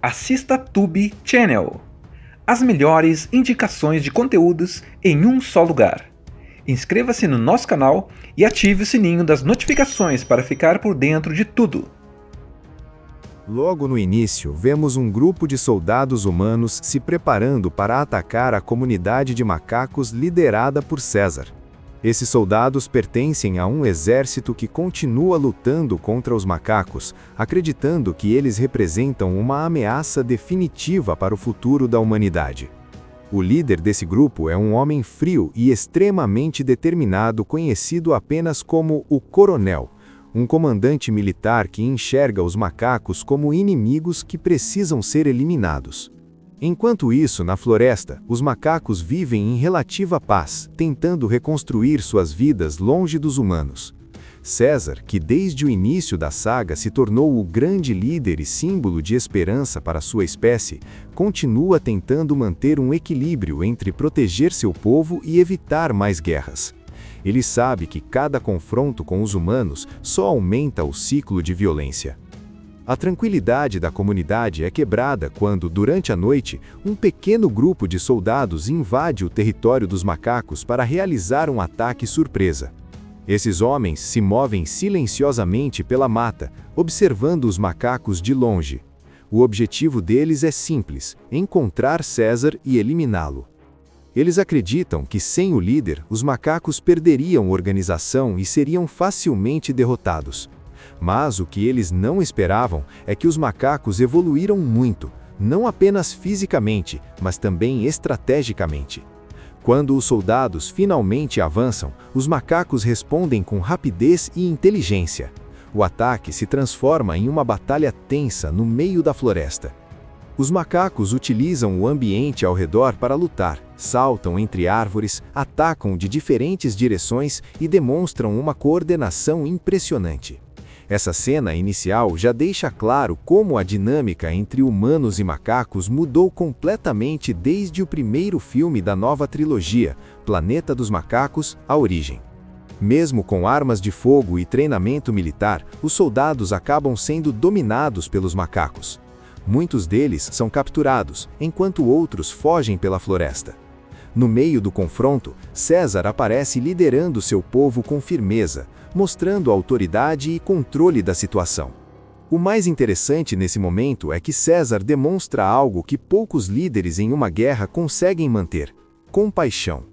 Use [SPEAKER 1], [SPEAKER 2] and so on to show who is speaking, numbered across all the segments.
[SPEAKER 1] Assista Tube Channel. As melhores indicações de conteúdos em um só lugar. Inscreva-se no nosso canal e ative o sininho das notificações para ficar por dentro de tudo.
[SPEAKER 2] Logo no início, vemos um grupo de soldados humanos se preparando para atacar a comunidade de macacos liderada por César. Esses soldados pertencem a um exército que continua lutando contra os macacos, acreditando que eles representam uma ameaça definitiva para o futuro da humanidade. O líder desse grupo é um homem frio e extremamente determinado, conhecido apenas como o Coronel, um comandante militar que enxerga os macacos como inimigos que precisam ser eliminados. Enquanto isso, na floresta, os macacos vivem em relativa paz, tentando reconstruir suas vidas longe dos humanos. César, que desde o início da saga se tornou o grande líder e símbolo de esperança para sua espécie, continua tentando manter um equilíbrio entre proteger seu povo e evitar mais guerras. Ele sabe que cada confronto com os humanos só aumenta o ciclo de violência. A tranquilidade da comunidade é quebrada quando, durante a noite, um pequeno grupo de soldados invade o território dos macacos para realizar um ataque surpresa. Esses homens se movem silenciosamente pela mata, observando os macacos de longe. O objetivo deles é simples: encontrar César e eliminá-lo. Eles acreditam que, sem o líder, os macacos perderiam organização e seriam facilmente derrotados. Mas o que eles não esperavam é que os macacos evoluíram muito, não apenas fisicamente, mas também estrategicamente. Quando os soldados finalmente avançam, os macacos respondem com rapidez e inteligência. O ataque se transforma em uma batalha tensa no meio da floresta. Os macacos utilizam o ambiente ao redor para lutar, saltam entre árvores, atacam de diferentes direções e demonstram uma coordenação impressionante. Essa cena inicial já deixa claro como a dinâmica entre humanos e macacos mudou completamente desde o primeiro filme da nova trilogia, Planeta dos Macacos: A Origem. Mesmo com armas de fogo e treinamento militar, os soldados acabam sendo dominados pelos macacos. Muitos deles são capturados, enquanto outros fogem pela floresta. No meio do confronto, César aparece liderando seu povo com firmeza, mostrando autoridade e controle da situação. O mais interessante nesse momento é que César demonstra algo que poucos líderes em uma guerra conseguem manter: compaixão.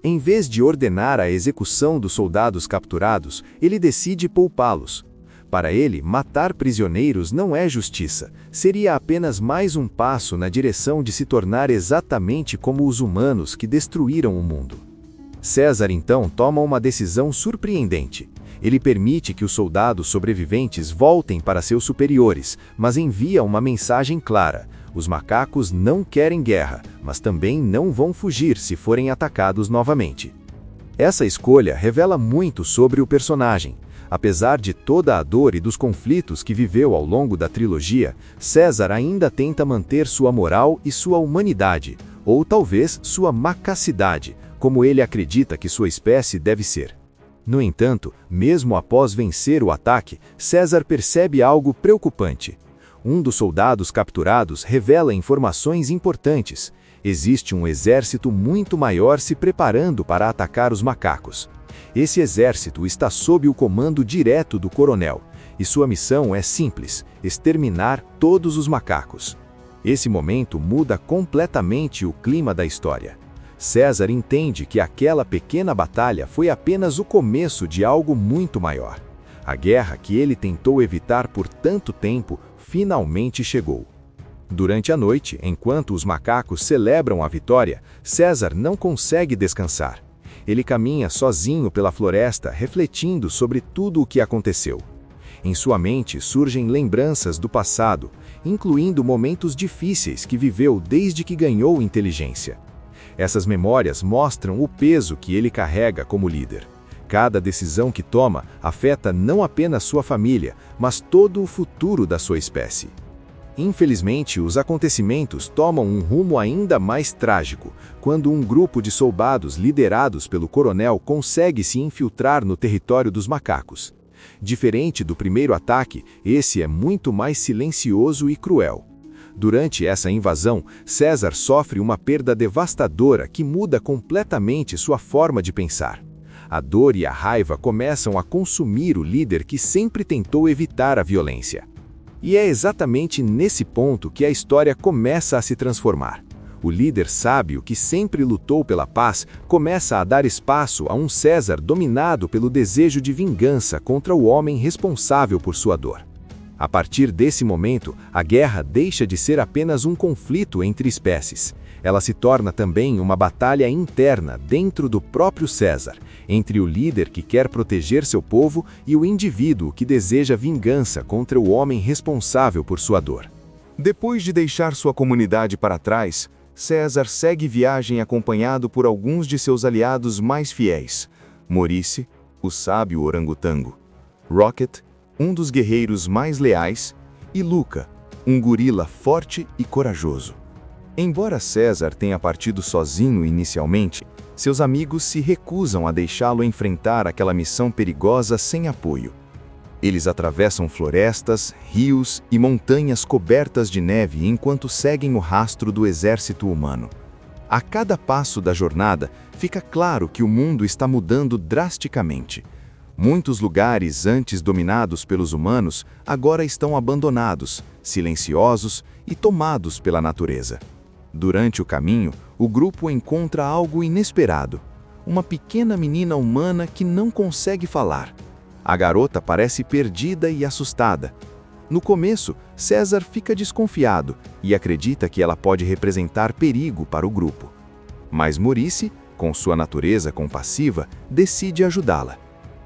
[SPEAKER 2] Em vez de ordenar a execução dos soldados capturados, ele decide poupá-los. Para ele, matar prisioneiros não é justiça, seria apenas mais um passo na direção de se tornar exatamente como os humanos que destruíram o mundo. César então toma uma decisão surpreendente. Ele permite que os soldados sobreviventes voltem para seus superiores, mas envia uma mensagem clara: os macacos não querem guerra, mas também não vão fugir se forem atacados novamente. Essa escolha revela muito sobre o personagem. Apesar de toda a dor e dos conflitos que viveu ao longo da trilogia, César ainda tenta manter sua moral e sua humanidade, ou talvez sua macacidade, como ele acredita que sua espécie deve ser. No entanto, mesmo após vencer o ataque, César percebe algo preocupante. Um dos soldados capturados revela informações importantes. Existe um exército muito maior se preparando para atacar os macacos. Esse exército está sob o comando direto do coronel, e sua missão é simples: exterminar todos os macacos. Esse momento muda completamente o clima da história. César entende que aquela pequena batalha foi apenas o começo de algo muito maior. A guerra que ele tentou evitar por tanto tempo finalmente chegou. Durante a noite, enquanto os macacos celebram a vitória, César não consegue descansar. Ele caminha sozinho pela floresta, refletindo sobre tudo o que aconteceu. Em sua mente surgem lembranças do passado, incluindo momentos difíceis que viveu desde que ganhou inteligência. Essas memórias mostram o peso que ele carrega como líder. Cada decisão que toma afeta não apenas sua família, mas todo o futuro da sua espécie. Infelizmente, os acontecimentos tomam um rumo ainda mais trágico, quando um grupo de soldados liderados pelo coronel consegue se infiltrar no território dos macacos. Diferente do primeiro ataque, esse é muito mais silencioso e cruel. Durante essa invasão, César sofre uma perda devastadora que muda completamente sua forma de pensar. A dor e a raiva começam a consumir o líder que sempre tentou evitar a violência. E é exatamente nesse ponto que a história começa a se transformar. O líder sábio que sempre lutou pela paz começa a dar espaço a um César dominado pelo desejo de vingança contra o homem responsável por sua dor. A partir desse momento, a guerra deixa de ser apenas um conflito entre espécies. Ela se torna também uma batalha interna dentro do próprio César, entre o líder que quer proteger seu povo e o indivíduo que deseja vingança contra o homem responsável por sua dor. Depois de deixar sua comunidade para trás, César segue viagem acompanhado por alguns de seus aliados mais fiéis: Maurice, o sábio orangotango; Rocket, um dos guerreiros mais leais; e Luca, um gorila forte e corajoso. Embora César tenha partido sozinho inicialmente, seus amigos se recusam a deixá-lo enfrentar aquela missão perigosa sem apoio. Eles atravessam florestas, rios e montanhas cobertas de neve enquanto seguem o rastro do exército humano. A cada passo da jornada, fica claro que o mundo está mudando drasticamente. Muitos lugares antes dominados pelos humanos agora estão abandonados, silenciosos e tomados pela natureza. Durante o caminho, o grupo encontra algo inesperado: uma pequena menina humana que não consegue falar. A garota parece perdida e assustada. No começo, César fica desconfiado e acredita que ela pode representar perigo para o grupo. Mas Maurice, com sua natureza compassiva, decide ajudá-la.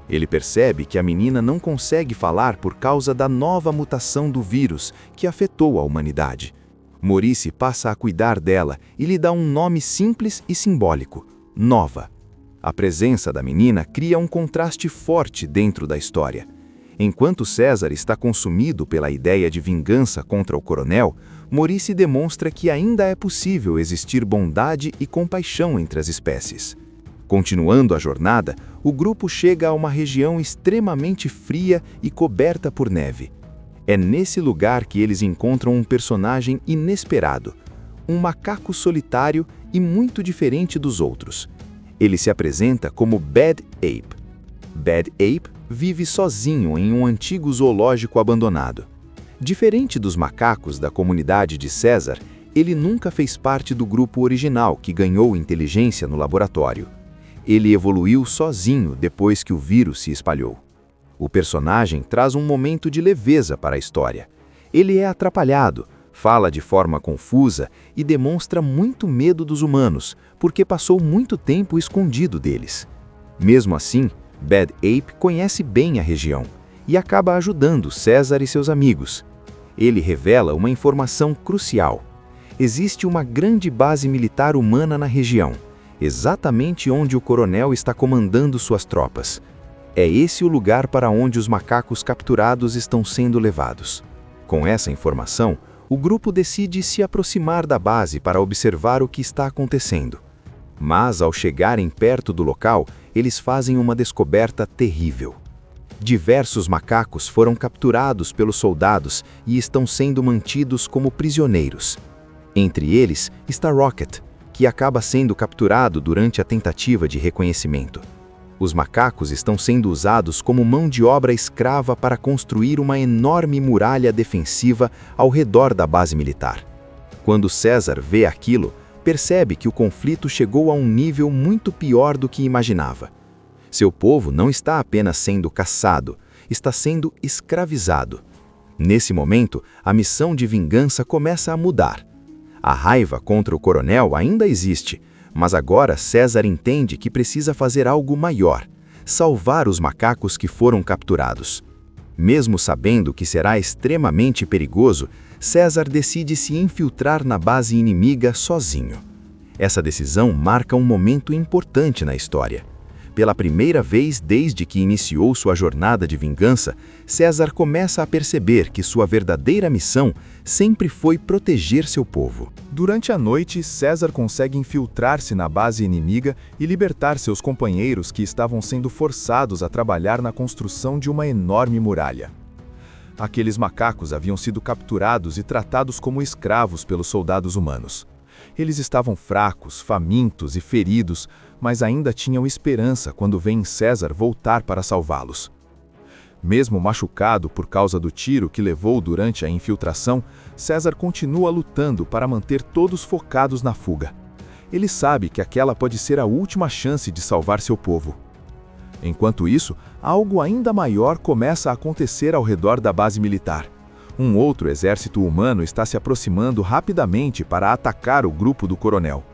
[SPEAKER 2] Ele percebe que a menina não consegue falar por causa da nova mutação do vírus que afetou a humanidade. Maurice passa a cuidar dela e lhe dá um nome simples e simbólico: Nova. A presença da menina cria um contraste forte dentro da história. Enquanto César está consumido pela ideia de vingança contra o coronel, Maurice demonstra que ainda é possível existir bondade e compaixão entre as espécies. Continuando a jornada, o grupo chega a uma região extremamente fria e coberta por neve. É nesse lugar que eles encontram um personagem inesperado, um macaco solitário e muito diferente dos outros. Ele se apresenta como Bad Ape. Bad Ape vive sozinho em um antigo zoológico abandonado. Diferente dos macacos da comunidade de César, ele nunca fez parte do grupo original que ganhou inteligência no laboratório. Ele evoluiu sozinho depois que o vírus se espalhou. O personagem traz um momento de leveza para a história. Ele é atrapalhado, fala de forma confusa e demonstra muito medo dos humanos, porque passou muito tempo escondido deles. Mesmo assim, Bad Ape conhece bem a região e acaba ajudando César e seus amigos. Ele revela uma informação crucial: existe uma grande base militar humana na região, exatamente onde o coronel está comandando suas tropas. É esse o lugar para onde os macacos capturados estão sendo levados. Com essa informação, o grupo decide se aproximar da base para observar o que está acontecendo. Mas, ao chegarem perto do local, eles fazem uma descoberta terrível. Diversos macacos foram capturados pelos soldados e estão sendo mantidos como prisioneiros. Entre eles está Rocket, que acaba sendo capturado durante a tentativa de reconhecimento. Os macacos estão sendo usados como mão de obra escrava para construir uma enorme muralha defensiva ao redor da base militar. Quando César vê aquilo, percebe que o conflito chegou a um nível muito pior do que imaginava. Seu povo não está apenas sendo caçado, está sendo escravizado. Nesse momento, a missão de vingança começa a mudar. A raiva contra o coronel ainda existe, mas agora César entende que precisa fazer algo maior: salvar os macacos que foram capturados. Mesmo sabendo que será extremamente perigoso, César decide se infiltrar na base inimiga sozinho. Essa decisão marca um momento importante na história. Pela primeira vez desde que iniciou sua jornada de vingança, César começa a perceber que sua verdadeira missão sempre foi proteger seu povo.
[SPEAKER 3] Durante a noite, César consegue infiltrar-se na base inimiga e libertar seus companheiros que estavam sendo forçados a trabalhar na construção de uma enorme muralha. Aqueles macacos haviam sido capturados e tratados como escravos pelos soldados humanos. Eles estavam fracos, famintos e feridos, mas ainda tinham esperança quando veem César voltar para salvá-los. Mesmo machucado por causa do tiro que levou durante a infiltração, César continua lutando para manter todos focados na fuga. Ele sabe que aquela pode ser a última chance de salvar seu povo. Enquanto isso, algo ainda maior começa a acontecer ao redor da base militar. Um outro exército humano está se aproximando rapidamente para atacar o grupo do coronel.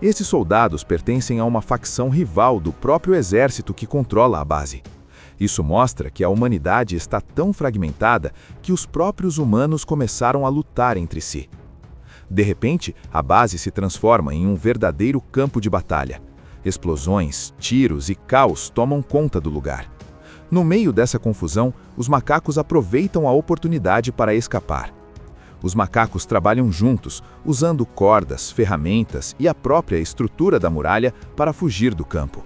[SPEAKER 3] Esses soldados pertencem a uma facção rival do próprio exército que controla a base. Isso mostra que a humanidade está tão fragmentada que os próprios humanos começaram a lutar entre si. De repente, a base se transforma em um verdadeiro campo de batalha. Explosões, tiros e caos tomam conta do lugar. No meio dessa confusão, os macacos aproveitam a oportunidade para escapar. Os macacos trabalham juntos, usando cordas, ferramentas e a própria estrutura da muralha para fugir do campo.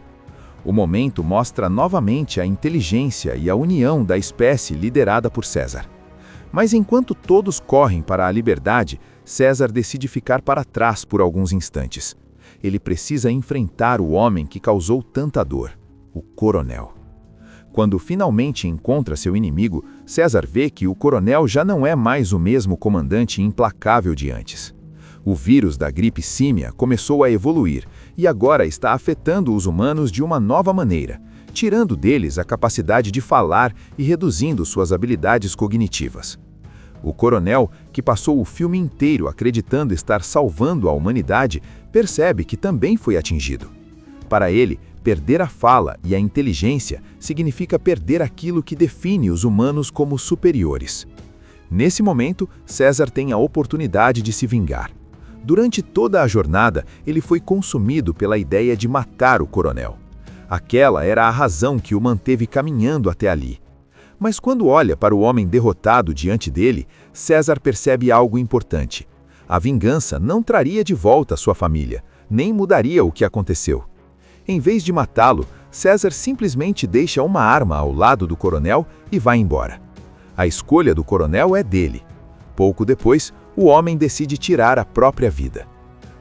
[SPEAKER 3] O momento mostra novamente a inteligência e a união da espécie liderada por César. Mas enquanto todos correm para a liberdade, César decide ficar para trás por alguns instantes. Ele precisa enfrentar o homem que causou tanta dor, o coronel. Quando finalmente encontra seu inimigo, César vê que o coronel já não é mais o mesmo comandante implacável de antes. O vírus da gripe símia começou a evoluir e agora está afetando os humanos de uma nova maneira, tirando deles a capacidade de falar e reduzindo suas habilidades cognitivas. O coronel, que passou o filme inteiro acreditando estar salvando a humanidade, percebe que também foi atingido. Para ele, perder a fala e a inteligência significa perder aquilo que define os humanos como superiores. Nesse momento, César tem a oportunidade de se vingar. Durante toda a jornada, ele foi consumido pela ideia de matar o coronel. Aquela era a razão que o manteve caminhando até ali. Mas quando olha para o homem derrotado diante dele, César percebe algo importante. A vingança não traria de volta sua família, nem mudaria o que aconteceu. Em vez de matá-lo, César simplesmente deixa uma arma ao lado do coronel e vai embora. A escolha do coronel é dele. Pouco depois, o homem decide tirar a própria vida.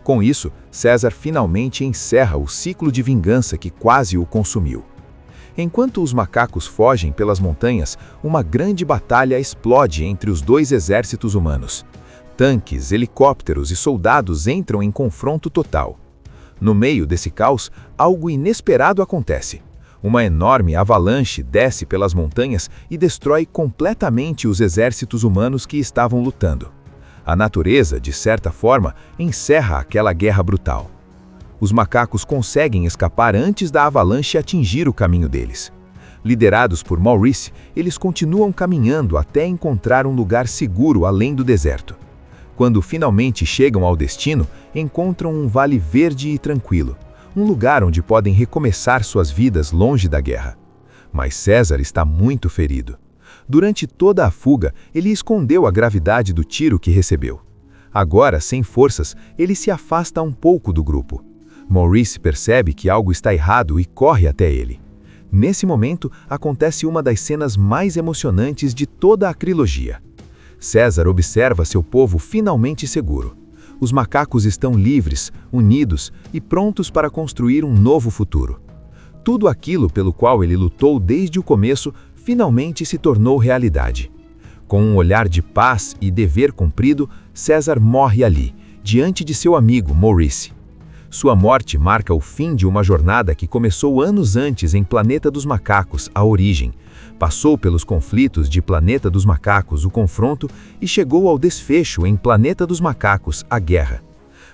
[SPEAKER 3] Com isso, César finalmente encerra o ciclo de vingança que quase o consumiu. Enquanto os macacos fogem pelas montanhas, uma grande batalha explode entre os dois exércitos humanos. Tanques, helicópteros e soldados entram em confronto total. No meio desse caos, algo inesperado acontece. Uma enorme avalanche desce pelas montanhas e destrói completamente os exércitos humanos que estavam lutando. A natureza, de certa forma, encerra aquela guerra brutal. Os macacos conseguem escapar antes da avalanche atingir o caminho deles. Liderados por Maurice, eles continuam caminhando até encontrar um lugar seguro além do deserto. Quando finalmente chegam ao destino, encontram um vale verde e tranquilo, um lugar onde podem recomeçar suas vidas longe da guerra. Mas César está muito ferido. Durante toda a fuga, ele escondeu a gravidade do tiro que recebeu. Agora, sem forças, ele se afasta um pouco do grupo. Maurice percebe que algo está errado e corre até ele. Nesse momento, acontece uma das cenas mais emocionantes de toda a trilogia. César observa seu povo finalmente seguro. Os macacos estão livres, unidos e prontos para construir um novo futuro. Tudo aquilo pelo qual ele lutou desde o começo finalmente se tornou realidade. Com um olhar de paz e dever cumprido, César morre ali, diante de seu amigo Maurice. Sua morte marca o fim de uma jornada que começou anos antes em Planeta dos Macacos, a origem. Passou pelos conflitos de Planeta dos Macacos, o confronto, e chegou ao desfecho em Planeta dos Macacos, a guerra.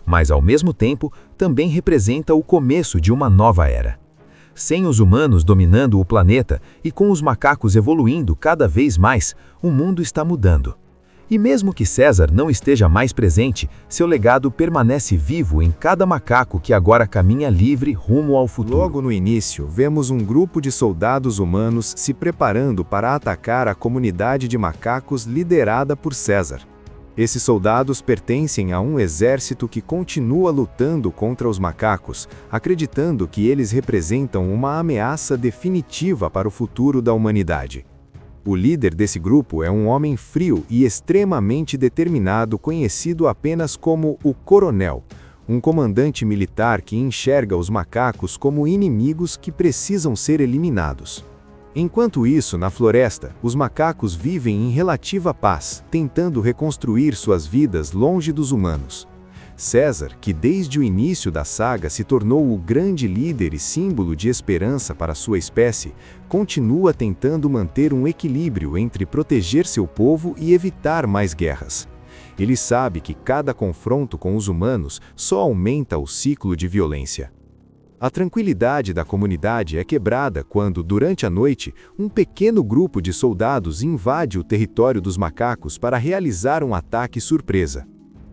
[SPEAKER 3] Mas, ao mesmo tempo, também representa o começo de uma nova era. Sem os humanos dominando o planeta e com os macacos evoluindo cada vez mais, o mundo está mudando. E mesmo que César não esteja mais presente, seu legado permanece vivo em cada macaco que agora caminha livre rumo ao futuro.
[SPEAKER 2] Logo no início, vemos um grupo de soldados humanos se preparando para atacar a comunidade de macacos liderada por César. Esses soldados pertencem a um exército que continua lutando contra os macacos, acreditando que eles representam uma ameaça definitiva para o futuro da humanidade. O líder desse grupo é um homem frio e extremamente determinado, conhecido apenas como o Coronel, um comandante militar que enxerga os macacos como inimigos que precisam ser eliminados. Enquanto isso, na floresta, os macacos vivem em relativa paz, tentando reconstruir suas vidas longe dos humanos. César, que desde o início da saga se tornou o grande líder e símbolo de esperança para sua espécie, continua tentando manter um equilíbrio entre proteger seu povo e evitar mais guerras. Ele sabe que cada confronto com os humanos só aumenta o ciclo de violência. A tranquilidade da comunidade é quebrada quando, durante a noite, um pequeno grupo de soldados invade o território dos macacos para realizar um ataque surpresa.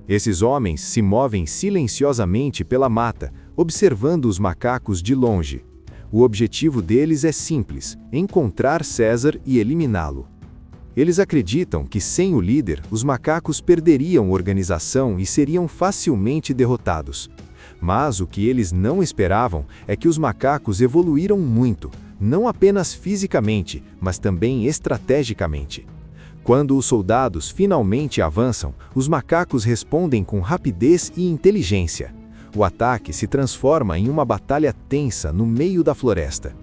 [SPEAKER 2] Esses homens se movem silenciosamente pela mata, observando os macacos de longe. O objetivo deles é simples: encontrar César e eliminá-lo. Eles acreditam que, sem o líder, os macacos perderiam organização e seriam facilmente derrotados. Mas o que eles não esperavam é que os macacos evoluíram muito, não apenas fisicamente, mas também estrategicamente. Quando os soldados finalmente avançam, os macacos respondem com rapidez e inteligência. O ataque se transforma em uma batalha tensa no meio da floresta.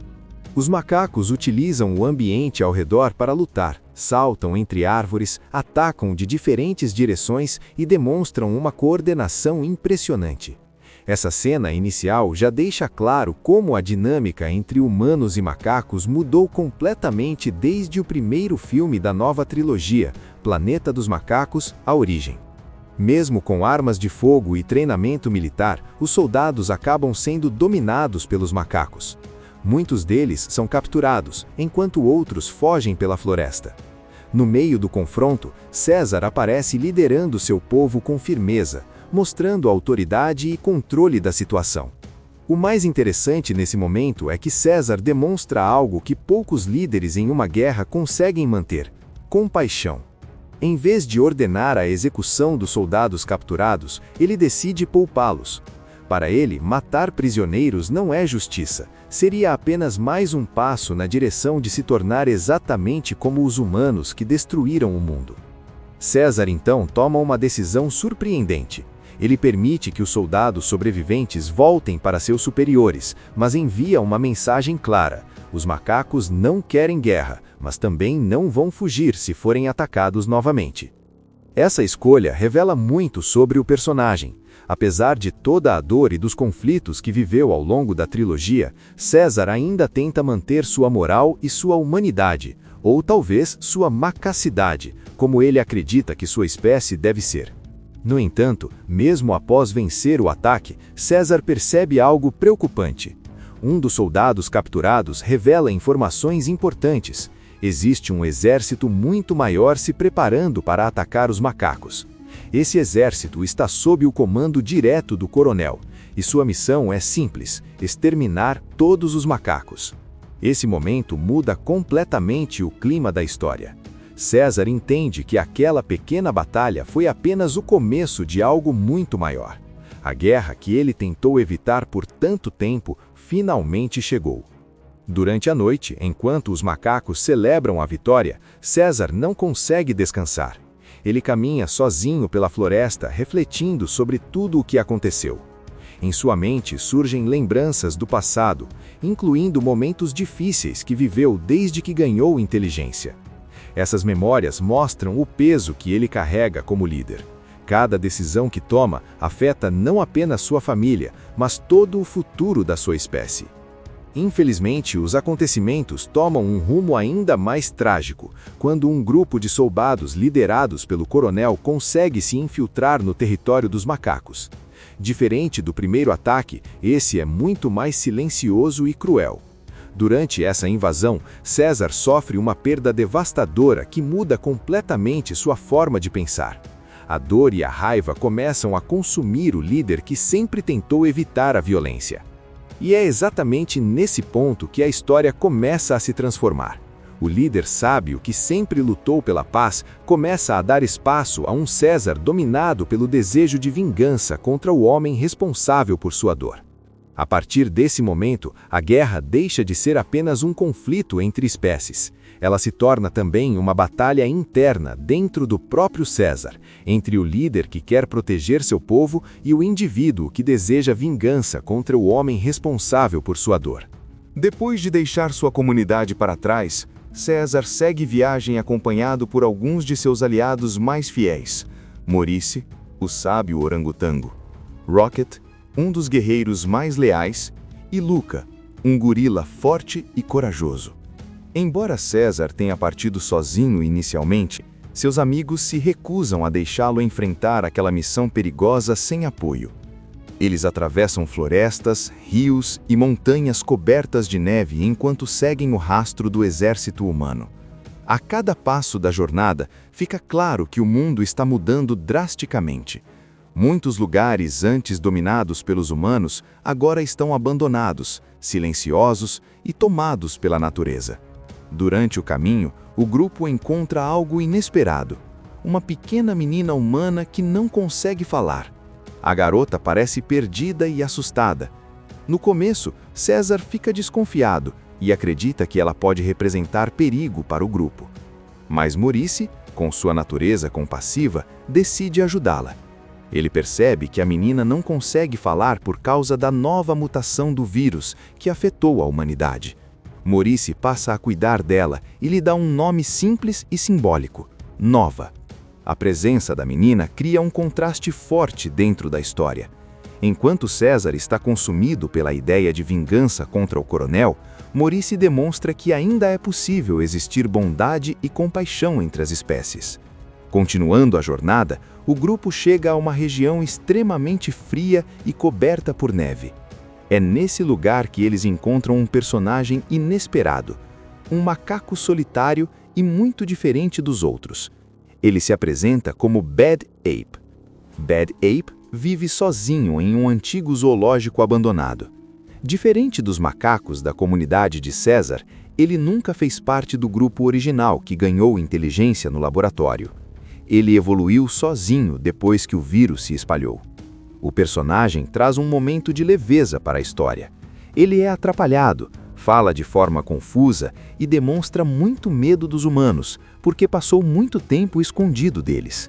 [SPEAKER 2] Os macacos utilizam o ambiente ao redor para lutar, saltam entre árvores, atacam de diferentes direções e demonstram uma coordenação impressionante. Essa cena inicial já deixa claro como a dinâmica entre humanos e macacos mudou completamente desde o primeiro filme da nova trilogia, Planeta dos Macacos: A Origem. Mesmo com armas de fogo e treinamento militar, os soldados acabam sendo dominados pelos macacos. Muitos deles são capturados, enquanto outros fogem pela floresta. No meio do confronto, César aparece liderando seu povo com firmeza, mostrando autoridade e controle da situação. O mais interessante nesse momento é que César demonstra algo que poucos líderes em uma guerra conseguem manter: compaixão. Em vez de ordenar a execução dos soldados capturados, ele decide poupá-los. Para ele, matar prisioneiros não é justiça, seria apenas mais um passo na direção de se tornar exatamente como os humanos que destruíram o mundo. César então toma uma decisão surpreendente. Ele permite que os soldados sobreviventes voltem para seus superiores, mas envia uma mensagem clara: os macacos não querem guerra, mas também não vão fugir se forem atacados novamente. Essa escolha revela muito sobre o personagem. Apesar de toda a dor e dos conflitos que viveu ao longo da trilogia, César ainda tenta manter sua moral e sua humanidade, ou talvez sua macacidade, como ele acredita que sua espécie deve ser. No entanto, mesmo após vencer o ataque, César percebe algo preocupante. Um dos soldados capturados revela informações importantes. Existe um exército muito maior se preparando para atacar os macacos. Esse exército está sob o comando direto do coronel, e sua missão é simples: exterminar todos os macacos. Esse momento muda completamente o clima da história. César entende que aquela pequena batalha foi apenas o começo de algo muito maior. A guerra que ele tentou evitar por tanto tempo finalmente chegou. Durante a noite, enquanto os macacos celebram a vitória, César não consegue descansar. Ele caminha sozinho pela floresta, refletindo sobre tudo o que aconteceu. Em sua mente surgem lembranças do passado, incluindo momentos difíceis que viveu desde que ganhou inteligência. Essas memórias mostram o peso que ele carrega como líder. Cada decisão que toma afeta não apenas sua família, mas todo o futuro da sua espécie. Infelizmente, os acontecimentos tomam um rumo ainda mais trágico, quando um grupo de soldados liderados pelo coronel consegue se infiltrar no território dos macacos. Diferente do primeiro ataque, esse é muito mais silencioso e cruel. Durante essa invasão, César sofre uma perda devastadora que muda completamente sua forma de pensar. A dor e a raiva começam a consumir o líder que sempre tentou evitar a violência. E é exatamente nesse ponto que a história começa a se transformar. O líder sábio que sempre lutou pela paz começa a dar espaço a um César dominado pelo desejo de vingança contra o homem responsável por sua dor. A partir desse momento, a guerra deixa de ser apenas um conflito entre espécies. Ela se torna também uma batalha interna dentro do próprio César, entre o líder que quer proteger seu povo e o indivíduo que deseja vingança contra o homem responsável por sua dor. Depois de deixar sua comunidade para trás, César segue viagem acompanhado por alguns de seus aliados mais fiéis: Maurice, o sábio orangotango; Rocket, um dos guerreiros mais leais; e Luca, um gorila forte e corajoso. Embora César tenha partido sozinho inicialmente, seus amigos se recusam a deixá-lo enfrentar aquela missão perigosa sem apoio. Eles atravessam florestas, rios e montanhas cobertas de neve enquanto seguem o rastro do exército humano. A cada passo da jornada, fica claro que o mundo está mudando drasticamente. Muitos lugares antes dominados pelos humanos agora estão abandonados, silenciosos e tomados pela natureza. Durante o caminho, o grupo encontra algo inesperado: uma pequena menina humana que não consegue falar. A garota parece perdida e assustada. No começo, César fica desconfiado e acredita que ela pode representar perigo para o grupo. Mas Maurice, com sua natureza compassiva, decide ajudá-la. Ele percebe que a menina não consegue falar por causa da nova mutação do vírus que afetou a humanidade. Maurice passa a cuidar dela e lhe dá um nome simples e simbólico: Nova. A presença da menina cria um contraste forte dentro da história. Enquanto César está consumido pela ideia de vingança contra o coronel, Maurice demonstra que ainda é possível existir bondade e compaixão entre as espécies. Continuando a jornada, o grupo chega a uma região extremamente fria e coberta por neve. É nesse lugar que eles encontram um personagem inesperado, um macaco solitário e muito diferente dos outros. Ele se apresenta como Bad Ape. Bad Ape vive sozinho em um antigo zoológico abandonado. Diferente dos macacos da comunidade de César, ele nunca fez parte do grupo original que ganhou inteligência no laboratório. Ele evoluiu sozinho depois que o vírus se espalhou. O personagem traz um momento de leveza para a história. Ele é atrapalhado, fala de forma confusa e demonstra muito medo dos humanos, porque passou muito tempo escondido deles.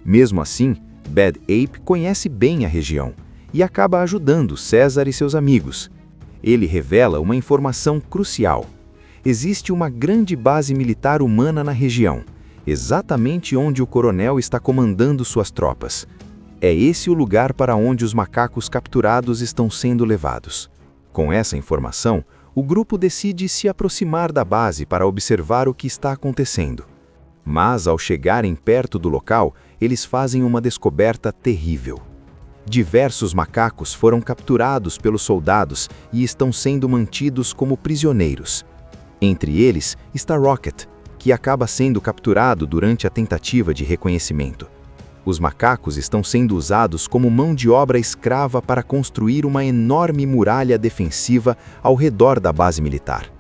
[SPEAKER 2] Mesmo assim, Bad Ape conhece bem a região e acaba ajudando César e seus amigos. Ele revela uma informação crucial: existe uma grande base militar humana na região, exatamente onde o coronel está comandando suas tropas. É esse o lugar para onde os macacos capturados estão sendo levados. Com essa informação, o grupo decide se aproximar da base para observar o que está acontecendo. Mas, ao chegarem perto do local, eles fazem uma descoberta terrível. Diversos macacos foram capturados pelos soldados e estão sendo mantidos como prisioneiros. Entre eles está Rocket, que acaba sendo capturado durante a tentativa de reconhecimento. Os macacos estão sendo usados como mão de obra escrava para construir uma enorme muralha defensiva ao redor da base militar.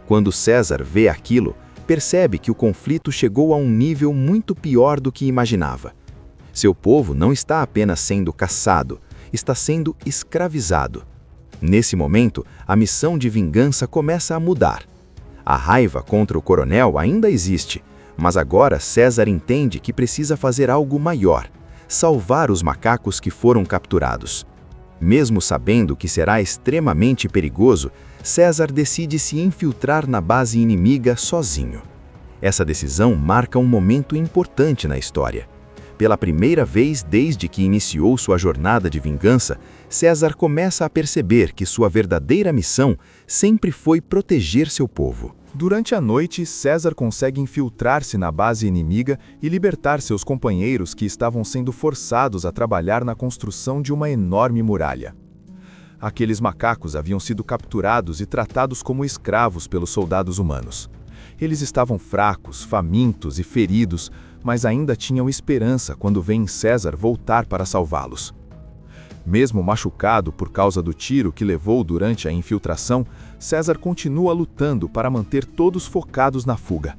[SPEAKER 2] Quando César vê aquilo, percebe que o conflito chegou a um nível muito pior do que imaginava. Seu povo não está apenas sendo caçado, está sendo escravizado. Nesse momento, a missão de vingança começa a mudar. A raiva contra o coronel ainda existe, mas agora César entende que precisa fazer algo maior: salvar os macacos que foram capturados. Mesmo sabendo que será extremamente perigoso, César decide se infiltrar na base inimiga sozinho. Essa decisão marca um momento importante na história. Pela primeira vez desde que iniciou sua jornada de vingança, César começa a perceber que sua verdadeira missão sempre foi proteger seu povo.
[SPEAKER 3] Durante a noite, César consegue infiltrar-se na base inimiga e libertar seus companheiros que estavam sendo forçados a trabalhar na construção de uma enorme muralha. Aqueles macacos haviam sido capturados e tratados como escravos pelos soldados humanos. Eles estavam fracos, famintos e feridos, mas ainda tinham esperança quando veem César voltar para salvá-los. Mesmo machucado por causa do tiro que levou durante a infiltração, César continua lutando para manter todos focados na fuga.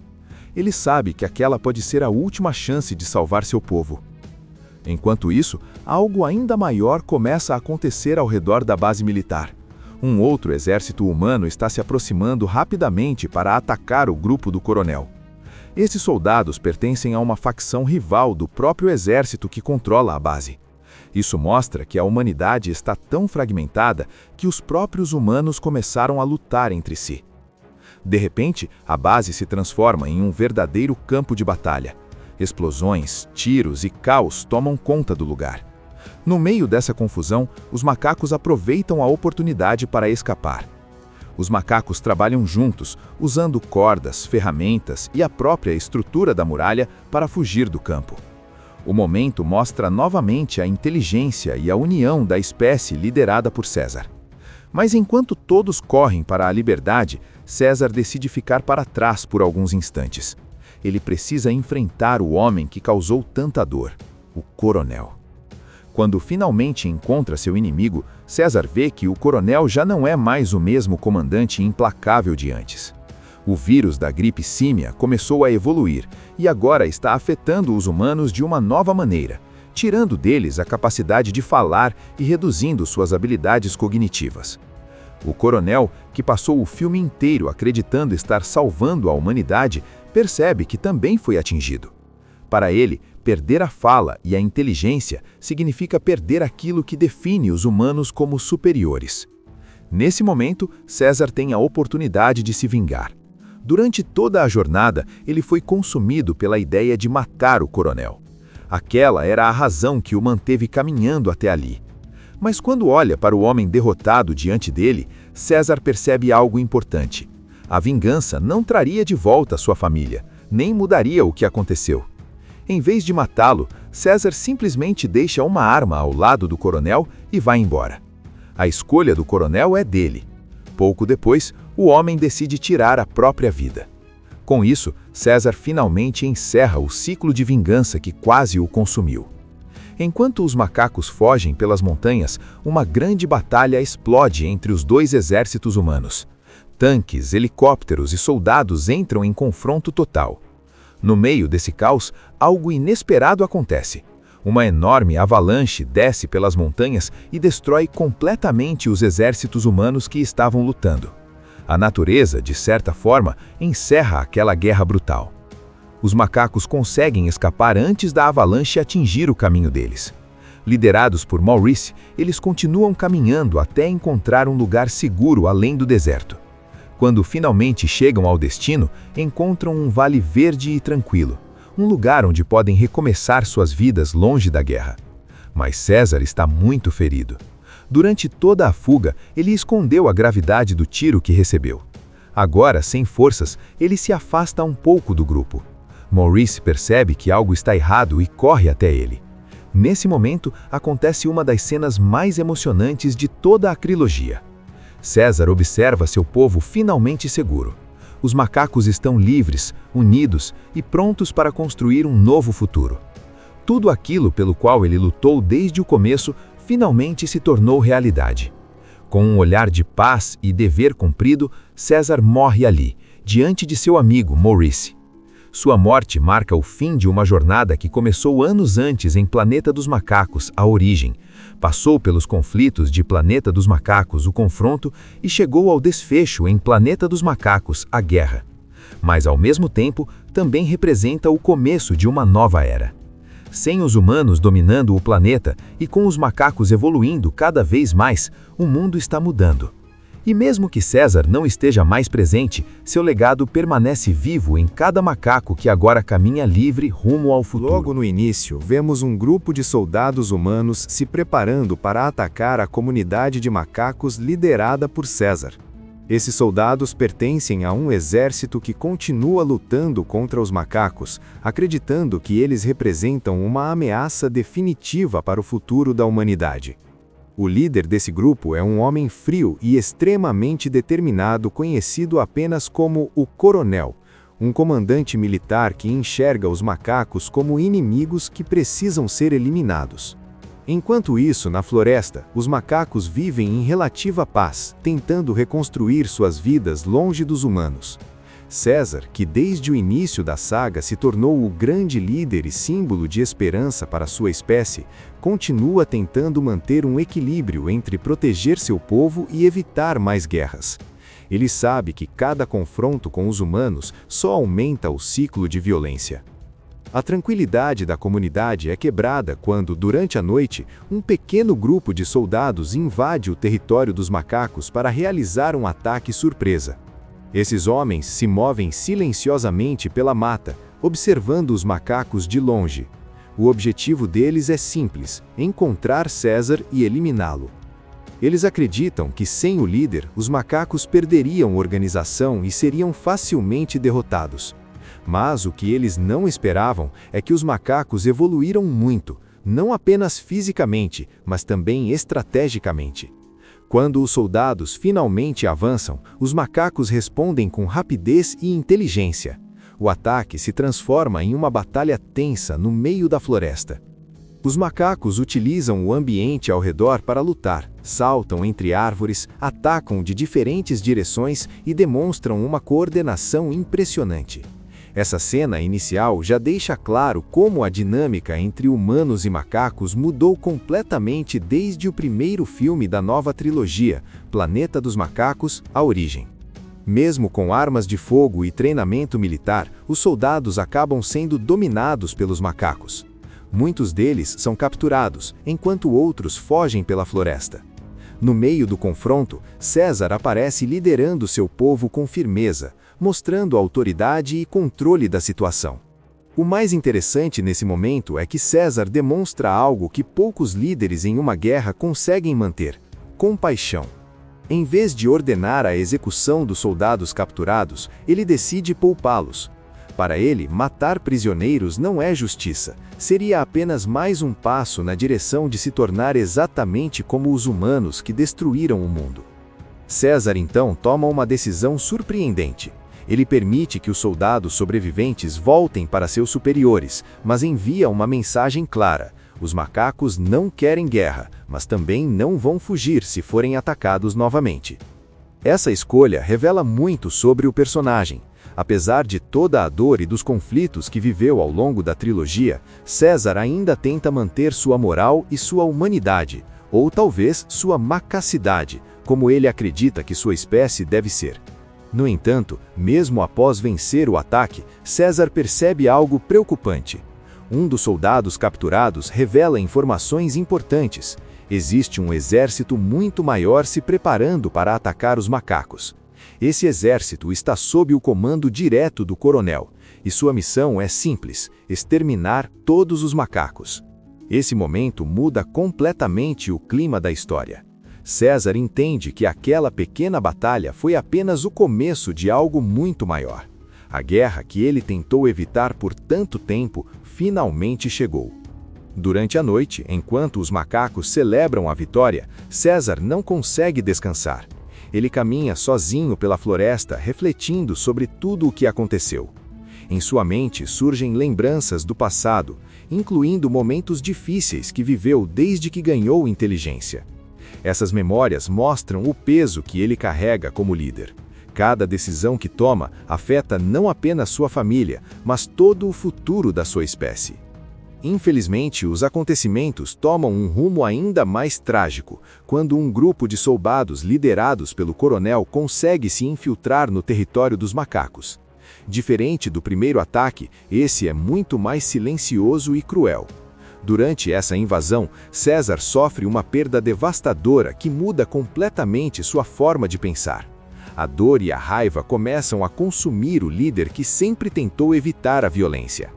[SPEAKER 3] Ele sabe que aquela pode ser a última chance de salvar seu povo. Enquanto isso, algo ainda maior começa a acontecer ao redor da base militar. Um outro exército humano está se aproximando rapidamente para atacar o grupo do coronel. Esses soldados pertencem a uma facção rival do próprio exército que controla a base. Isso mostra que a humanidade está tão fragmentada que os próprios humanos começaram a lutar entre si. De repente, a base se transforma em um verdadeiro campo de batalha. Explosões, tiros e caos tomam conta do lugar. No meio dessa confusão, os macacos aproveitam a oportunidade para escapar. Os macacos trabalham juntos, usando cordas, ferramentas e a própria estrutura da muralha para fugir do campo. O momento mostra novamente a inteligência e a união da espécie liderada por César. Mas enquanto todos correm para a liberdade, César decide ficar para trás por alguns instantes. Ele precisa enfrentar o homem que causou tanta dor, o coronel. Quando finalmente encontra seu inimigo, César vê que o coronel já não é mais o mesmo comandante implacável de antes. O vírus da gripe símia começou a evoluir e agora está afetando os humanos de uma nova maneira, tirando deles a capacidade de falar e reduzindo suas habilidades cognitivas. O coronel, que passou o filme inteiro acreditando estar salvando a humanidade, percebe que também foi atingido. Para ele, perder a fala e a inteligência significa perder aquilo que define os humanos como superiores. Nesse momento, César tem a oportunidade de se vingar. Durante toda a jornada, ele foi consumido pela ideia de matar o coronel. Aquela era a razão que o manteve caminhando até ali. Mas quando olha para o homem derrotado diante dele, César percebe algo importante. A vingança não traria de volta sua família, nem mudaria o que aconteceu. Em vez de matá-lo, César simplesmente deixa uma arma ao lado do coronel e vai embora. A escolha do coronel é dele. Pouco depois, o homem decide tirar a própria vida. Com isso, César finalmente encerra o ciclo de vingança que quase o consumiu. Enquanto os macacos fogem pelas montanhas, uma grande batalha explode entre os dois exércitos humanos. Tanques, helicópteros e soldados entram em confronto total. No meio desse caos, algo inesperado acontece. Uma enorme avalanche desce pelas montanhas e destrói completamente os exércitos humanos que estavam lutando. A natureza, de certa forma, encerra aquela guerra brutal. Os macacos conseguem escapar antes da avalanche atingir o caminho deles. Liderados por Maurice, eles continuam caminhando até encontrar um lugar seguro além do deserto. Quando finalmente chegam ao destino, encontram um vale verde e tranquilo, um lugar onde podem recomeçar suas vidas longe da guerra. Mas César está muito ferido. Durante toda a fuga, ele escondeu a gravidade do tiro que recebeu. Agora, sem forças, ele se afasta um pouco do grupo. Maurice percebe que algo está errado e corre até ele. Nesse momento, acontece uma das cenas mais emocionantes de toda a trilogia. César observa seu povo finalmente seguro. Os macacos estão livres, unidos e prontos para construir um novo futuro. Tudo aquilo pelo qual ele lutou desde o começo finalmente se tornou realidade. Com um olhar de paz e dever cumprido, César morre ali, diante de seu amigo Maurice. Sua morte marca o fim de uma jornada que começou anos antes em Planeta dos Macacos, a origem. Passou pelos conflitos de Planeta dos Macacos, o confronto, e chegou ao desfecho em Planeta dos Macacos, a guerra. Mas, ao mesmo tempo, também representa o começo de uma nova era. Sem os humanos dominando o planeta e com os macacos evoluindo cada vez mais, o mundo está mudando. E mesmo que César não esteja mais presente, seu legado permanece vivo em cada macaco que agora caminha livre rumo ao futuro.
[SPEAKER 2] Logo no início, vemos um grupo de soldados humanos se preparando para atacar a comunidade de macacos liderada por César. Esses soldados pertencem a um exército que continua lutando contra os macacos, acreditando que eles representam uma ameaça definitiva para o futuro da humanidade. O líder desse grupo é um homem frio e extremamente determinado, conhecido apenas como o Coronel, um comandante militar que enxerga os macacos como inimigos que precisam ser eliminados. Enquanto isso, na floresta, os macacos vivem em relativa paz, tentando reconstruir suas vidas longe dos humanos. César, que desde o início da saga se tornou o grande líder e símbolo de esperança para sua espécie, continua tentando manter um equilíbrio entre proteger seu povo e evitar mais guerras. Ele sabe que cada confronto com os humanos só aumenta o ciclo de violência. A tranquilidade da comunidade é quebrada quando, durante a noite, um pequeno grupo de soldados invade o território dos macacos para realizar um ataque surpresa. Esses homens se movem silenciosamente pela mata, observando os macacos de longe. O objetivo deles é simples: encontrar César e eliminá-lo. Eles acreditam que, sem o líder, os macacos perderiam organização e seriam facilmente derrotados. Mas o que eles não esperavam é que os macacos evoluíram muito, não apenas fisicamente, mas também estrategicamente. Quando os soldados finalmente avançam, os macacos respondem com rapidez e inteligência. O ataque se transforma em uma batalha tensa no meio da floresta. Os macacos utilizam o ambiente ao redor para lutar, saltam entre árvores, atacam de diferentes direções e demonstram uma coordenação impressionante. Essa cena inicial já deixa claro como a dinâmica entre humanos e macacos mudou completamente desde o primeiro filme da nova trilogia, Planeta dos Macacos: A Origem. Mesmo com armas de fogo e treinamento militar, os soldados acabam sendo dominados pelos macacos. Muitos deles são capturados, enquanto outros fogem pela floresta. No meio do confronto, César aparece liderando seu povo com firmeza, mostrando autoridade e controle da situação. O mais interessante nesse momento é que César demonstra algo que poucos líderes em uma guerra conseguem manter: compaixão. Em vez de ordenar a execução dos soldados capturados, ele decide poupá-los. Para ele, matar prisioneiros não é justiça, seria apenas mais um passo na direção de se tornar exatamente como os humanos que destruíram o mundo. César então toma uma decisão surpreendente. Ele permite que os soldados sobreviventes voltem para seus superiores, mas envia uma mensagem clara: os macacos não querem guerra, mas também não vão fugir se forem atacados novamente. Essa escolha revela muito sobre o personagem. Apesar de toda a dor e dos conflitos que viveu ao longo da trilogia, César ainda tenta manter sua moral e sua humanidade, ou talvez sua macacidade, como ele acredita que sua espécie deve ser. No entanto, mesmo após vencer o ataque, César percebe algo preocupante. Um dos soldados capturados revela informações importantes. Existe um exército muito maior se preparando para atacar os macacos. Esse exército está sob o comando direto do coronel, e sua missão é simples: exterminar todos os macacos. Esse momento muda completamente o clima da história. César entende que aquela pequena batalha foi apenas o começo de algo muito maior. A guerra que ele tentou evitar por tanto tempo finalmente chegou. Durante a noite, enquanto os macacos celebram a vitória, César não consegue descansar. Ele caminha sozinho pela floresta, refletindo sobre tudo o que aconteceu. Em sua mente surgem lembranças do passado, incluindo momentos difíceis que viveu desde que ganhou inteligência. Essas memórias mostram o peso que ele carrega como líder. Cada decisão que toma afeta não apenas sua família, mas todo o futuro da sua espécie. Infelizmente, os acontecimentos tomam um rumo ainda mais trágico, quando um grupo de soldados liderados pelo coronel consegue se infiltrar no território dos macacos. Diferente do primeiro ataque, esse é muito mais silencioso e cruel. Durante essa invasão, César sofre uma perda devastadora que muda completamente sua forma de pensar. A dor e a raiva começam a consumir o líder que sempre tentou evitar a violência.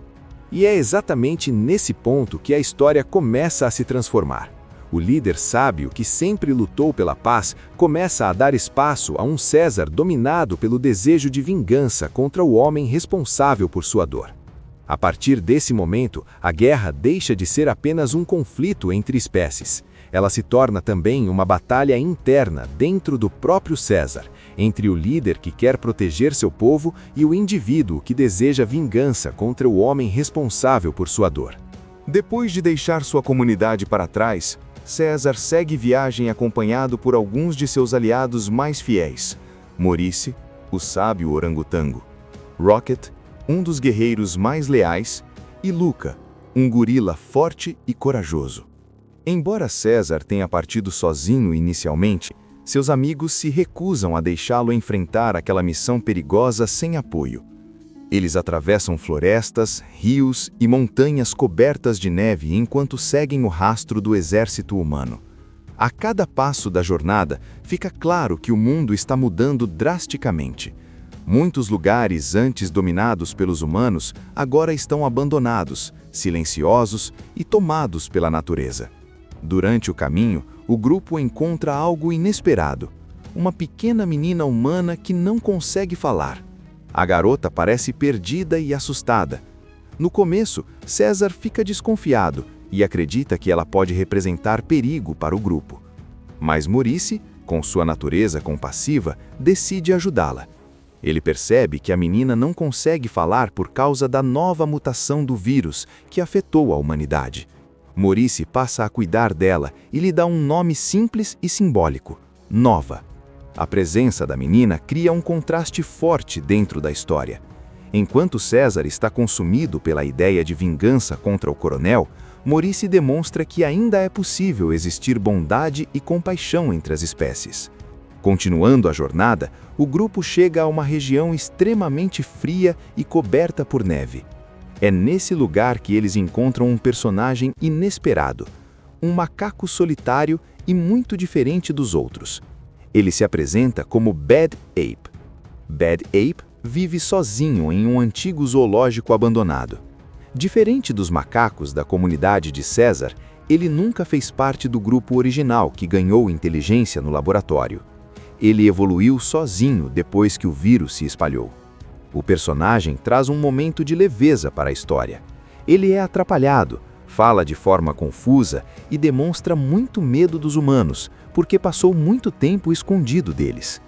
[SPEAKER 2] E é exatamente nesse ponto que a história começa a se transformar. O líder sábio que sempre lutou pela paz começa a dar espaço a um César dominado pelo desejo de vingança contra o homem responsável por sua dor. A partir desse momento, a guerra deixa de ser apenas um conflito entre espécies. Ela se torna também uma batalha interna dentro do próprio César, entre o líder que quer proteger seu povo e o indivíduo que deseja vingança contra o homem responsável por sua dor.
[SPEAKER 3] Depois de deixar sua comunidade para trás, César segue viagem acompanhado por alguns de seus aliados mais fiéis: Morice, o sábio orangotango, Rocket, um dos guerreiros mais leais, e Luca, um gorila forte e corajoso. Embora César tenha partido sozinho inicialmente, seus amigos se recusam a deixá-lo enfrentar aquela missão perigosa sem apoio. Eles atravessam florestas, rios e montanhas cobertas de neve enquanto seguem o rastro do exército humano. A cada passo da jornada, fica claro que o mundo está mudando drasticamente. Muitos lugares antes dominados pelos humanos agora estão abandonados, silenciosos e tomados pela natureza. Durante o caminho, o grupo encontra algo inesperado: uma pequena menina humana que não consegue falar. A garota parece perdida e assustada. No começo, César fica desconfiado e acredita que ela pode representar perigo para o grupo. Mas Maurice, com sua natureza compassiva, decide ajudá-la. Ele percebe que a menina não consegue falar por causa da nova mutação do vírus que afetou a humanidade. Maurice passa a cuidar dela e lhe dá um nome simples e simbólico: Nova. A presença da menina cria um contraste forte dentro da história. Enquanto César está consumido pela ideia de vingança contra o coronel, Maurice demonstra que ainda é possível existir bondade e compaixão entre as espécies. Continuando a jornada, o grupo chega a uma região extremamente fria e coberta por neve. É nesse lugar que eles encontram um personagem inesperado, um macaco solitário e muito diferente dos outros. Ele se apresenta como Bad Ape. Bad Ape vive sozinho em um antigo zoológico abandonado. Diferente dos macacos da comunidade de César, ele nunca fez parte do grupo original que ganhou inteligência no laboratório. Ele evoluiu sozinho depois que o vírus se espalhou. O personagem traz um momento de leveza para a história. Ele é atrapalhado, fala de forma confusa e demonstra muito medo dos humanos, porque passou muito tempo escondido deles.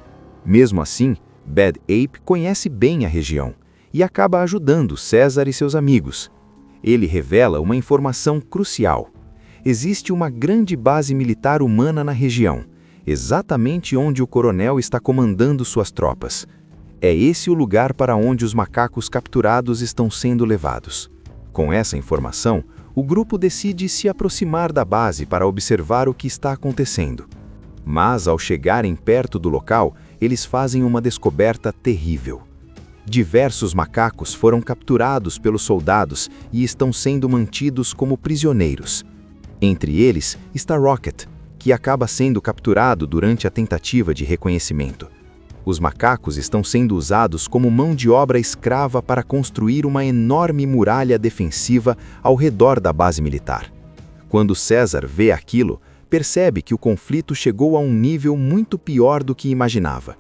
[SPEAKER 3] Mesmo assim, Bad Ape conhece bem a região e acaba ajudando César e seus amigos. Ele revela uma informação crucial: existe uma grande base militar humana na região, exatamente onde o coronel está comandando suas tropas. É esse o lugar para onde os macacos capturados estão sendo levados. Com essa informação, o grupo decide se aproximar da base para observar o que está acontecendo. Mas, ao chegarem perto do local, eles fazem uma descoberta terrível. Diversos macacos foram capturados pelos soldados e estão sendo mantidos como prisioneiros. Entre eles está Rocket, que acaba sendo capturado durante a tentativa de reconhecimento. Os macacos estão sendo usados como mão de obra escrava para construir uma enorme muralha defensiva ao redor da base militar. Quando César vê aquilo, percebe que o conflito chegou a um nível muito pior do que imaginava.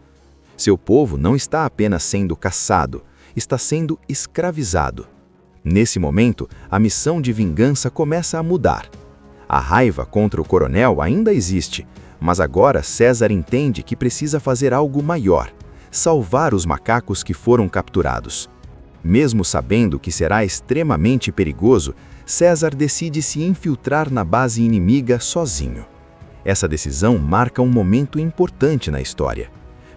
[SPEAKER 3] Seu povo não está apenas sendo caçado, está sendo escravizado. Nesse momento, a missão de vingança começa a mudar. A raiva contra o coronel ainda existe, mas agora César entende que precisa fazer algo maior: salvar os macacos que foram capturados. Mesmo sabendo que será extremamente perigoso, César decide se infiltrar na base inimiga sozinho. Essa decisão marca um momento importante na história.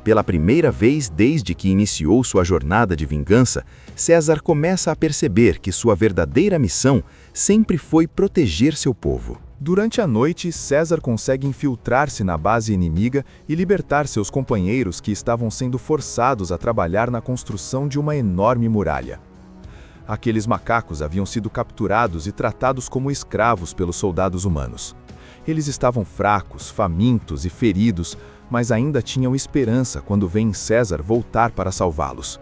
[SPEAKER 3] Pela primeira vez desde que iniciou sua jornada de vingança, César começa a perceber que sua verdadeira missão sempre foi proteger seu povo.
[SPEAKER 2] Durante a noite, César consegue infiltrar-se na base inimiga e libertar seus companheiros que estavam sendo forçados a trabalhar na construção de uma enorme muralha. Aqueles macacos haviam sido capturados e tratados como escravos pelos soldados humanos. Eles estavam fracos, famintos e feridos, mas ainda tinham esperança quando veem César voltar para salvá-los.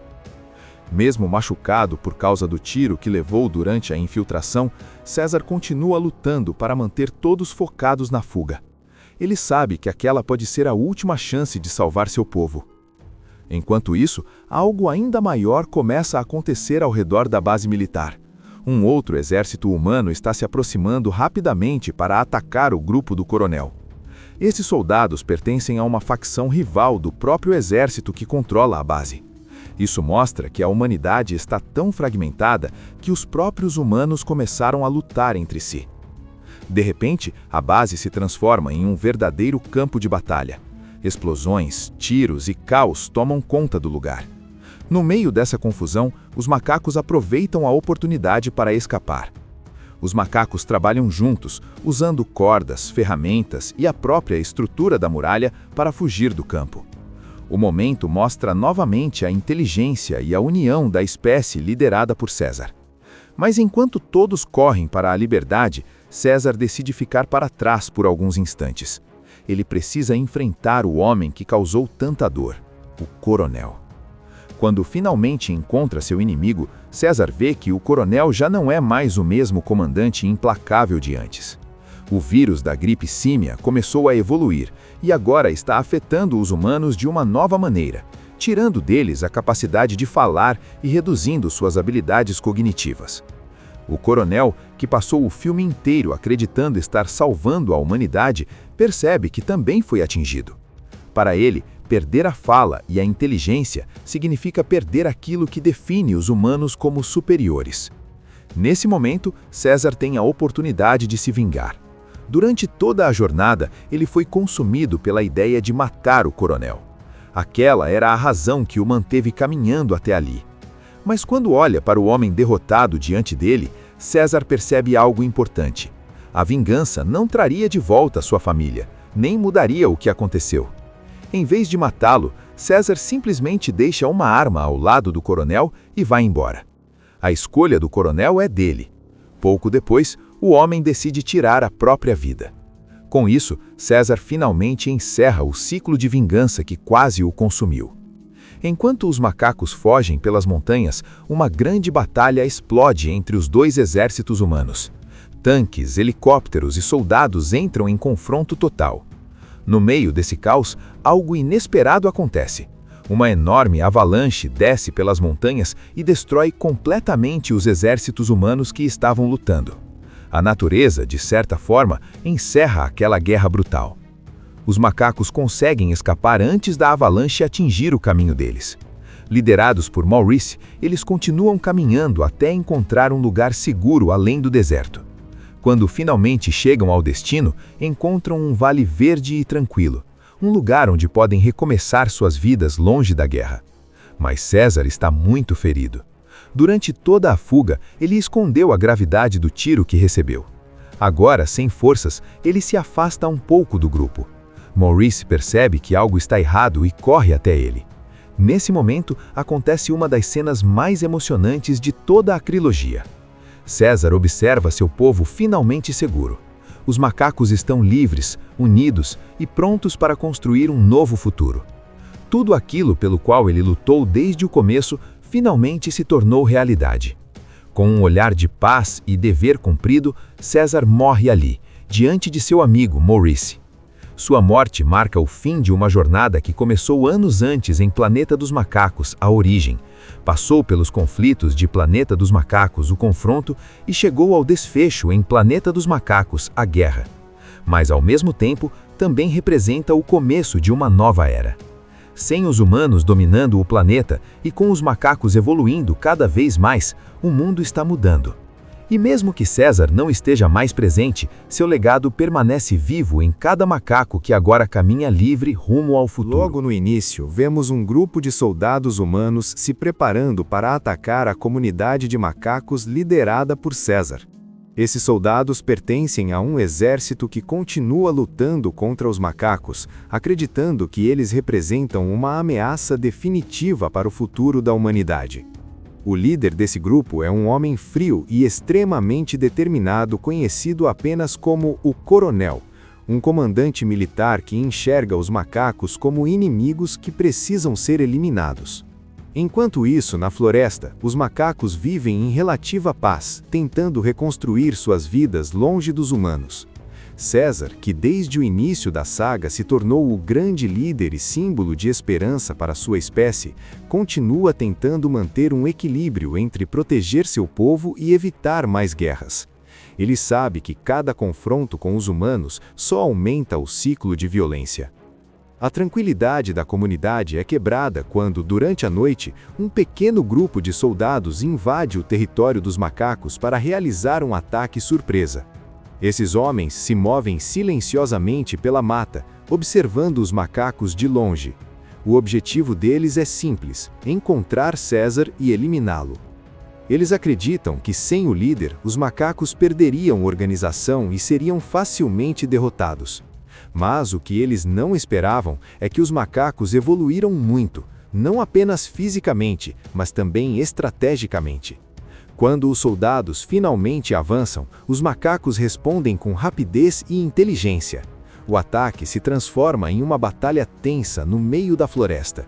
[SPEAKER 2] Mesmo machucado por causa do tiro que levou durante a infiltração, César continua lutando para manter todos focados na fuga. Ele sabe que aquela pode ser a última chance de salvar seu povo. Enquanto isso, algo ainda maior começa a acontecer ao redor da base militar. Um outro exército humano está se aproximando rapidamente para atacar o grupo do coronel. Esses soldados pertencem a uma facção rival do próprio exército que controla a base. Isso mostra que a humanidade está tão fragmentada que os próprios humanos começaram a lutar entre si. De repente, a base se transforma em um verdadeiro campo de batalha. Explosões, tiros e caos tomam conta do lugar.
[SPEAKER 3] No meio dessa confusão, os macacos aproveitam a oportunidade para escapar. Os macacos trabalham juntos, usando cordas, ferramentas e a própria estrutura da muralha para fugir do campo. O momento mostra novamente a inteligência e a união da espécie liderada por César. Mas enquanto todos correm para a liberdade, César decide ficar para trás por alguns instantes. Ele precisa enfrentar o homem que causou tanta dor, o coronel. Quando finalmente encontra seu inimigo, César vê que o coronel já não é mais o mesmo comandante implacável de antes. O vírus da gripe símia começou a evoluir e agora está afetando os humanos de uma nova maneira, tirando deles a capacidade de falar e reduzindo suas habilidades cognitivas. O coronel, que passou o filme inteiro acreditando estar salvando a humanidade, percebe que também foi atingido. Para ele, perder a fala e a inteligência significa perder aquilo que define os humanos como superiores. Nesse momento, César tem a oportunidade de se vingar. Durante toda a jornada, ele foi consumido pela ideia de matar o coronel. Aquela era a razão que o manteve caminhando até ali. Mas quando olha para o homem derrotado diante dele, César percebe algo importante. A vingança não traria de volta sua família, nem mudaria o que aconteceu. Em vez de matá-lo, César simplesmente deixa uma arma ao lado do coronel e vai embora. A escolha do coronel é dele. Pouco depois, o homem decide tirar a própria vida. Com isso, César finalmente encerra o ciclo de vingança que quase o consumiu. Enquanto os macacos fogem pelas montanhas, uma grande batalha explode entre os dois exércitos humanos. Tanques, helicópteros e soldados entram em confronto total. No meio desse caos, algo inesperado acontece. Uma enorme avalanche desce pelas montanhas e destrói completamente os exércitos humanos que estavam lutando. A natureza, de certa forma, encerra aquela guerra brutal. Os macacos conseguem escapar antes da avalanche atingir o caminho deles. Liderados por Maurice, eles continuam caminhando até encontrar um lugar seguro além do deserto. Quando finalmente chegam ao destino, encontram um vale verde e tranquilo, um lugar onde podem recomeçar suas vidas longe da guerra. Mas César está muito ferido. Durante toda a fuga, ele escondeu a gravidade do tiro que recebeu. Agora, sem forças, ele se afasta um pouco do grupo. Maurice percebe que algo está errado e corre até ele. Nesse momento, acontece uma das cenas mais emocionantes de toda a trilogia. César observa seu povo finalmente seguro. Os macacos estão livres, unidos e prontos para construir um novo futuro. Tudo aquilo pelo qual ele lutou desde o começo finalmente se tornou realidade. Com um olhar de paz e dever cumprido, César morre ali, diante de seu amigo Maurice. Sua morte marca o fim de uma jornada que começou anos antes em Planeta dos Macacos, a origem. Passou pelos conflitos de Planeta dos Macacos, o confronto, e chegou ao desfecho em Planeta dos Macacos, a guerra. Mas, ao mesmo tempo, também representa o começo de uma nova era. Sem os humanos dominando o planeta e com os macacos evoluindo cada vez mais, o mundo está mudando. E mesmo que César não esteja mais presente, seu legado permanece vivo em cada macaco que agora caminha livre rumo ao futuro.
[SPEAKER 2] Logo no início, vemos um grupo de soldados humanos se preparando para atacar a comunidade de macacos liderada por César. Esses soldados pertencem a um exército que continua lutando contra os macacos, acreditando que eles representam uma ameaça definitiva para o futuro da humanidade. O líder desse grupo é um homem frio e extremamente determinado, conhecido apenas como o Coronel, um comandante militar que enxerga os macacos como inimigos que precisam ser eliminados. Enquanto isso, na floresta, os macacos vivem em relativa paz, tentando reconstruir suas vidas longe dos humanos. César, que desde o início da saga se tornou o grande líder e símbolo de esperança para sua espécie, continua tentando manter um equilíbrio entre proteger seu povo e evitar mais guerras. Ele sabe que cada confronto com os humanos só aumenta o ciclo de violência. A tranquilidade da comunidade é quebrada quando, durante a noite, um pequeno grupo de soldados invade o território dos macacos para realizar um ataque surpresa. Esses homens se movem silenciosamente pela mata, observando os macacos de longe. O objetivo deles é simples: encontrar César e eliminá-lo. Eles acreditam que sem o líder, os macacos perderiam organização e seriam facilmente derrotados. Mas o que eles não esperavam é que os macacos evoluíram muito, não apenas fisicamente, mas também estrategicamente. Quando os soldados finalmente avançam, os macacos respondem com rapidez e inteligência. O ataque se transforma em uma batalha tensa no meio da floresta.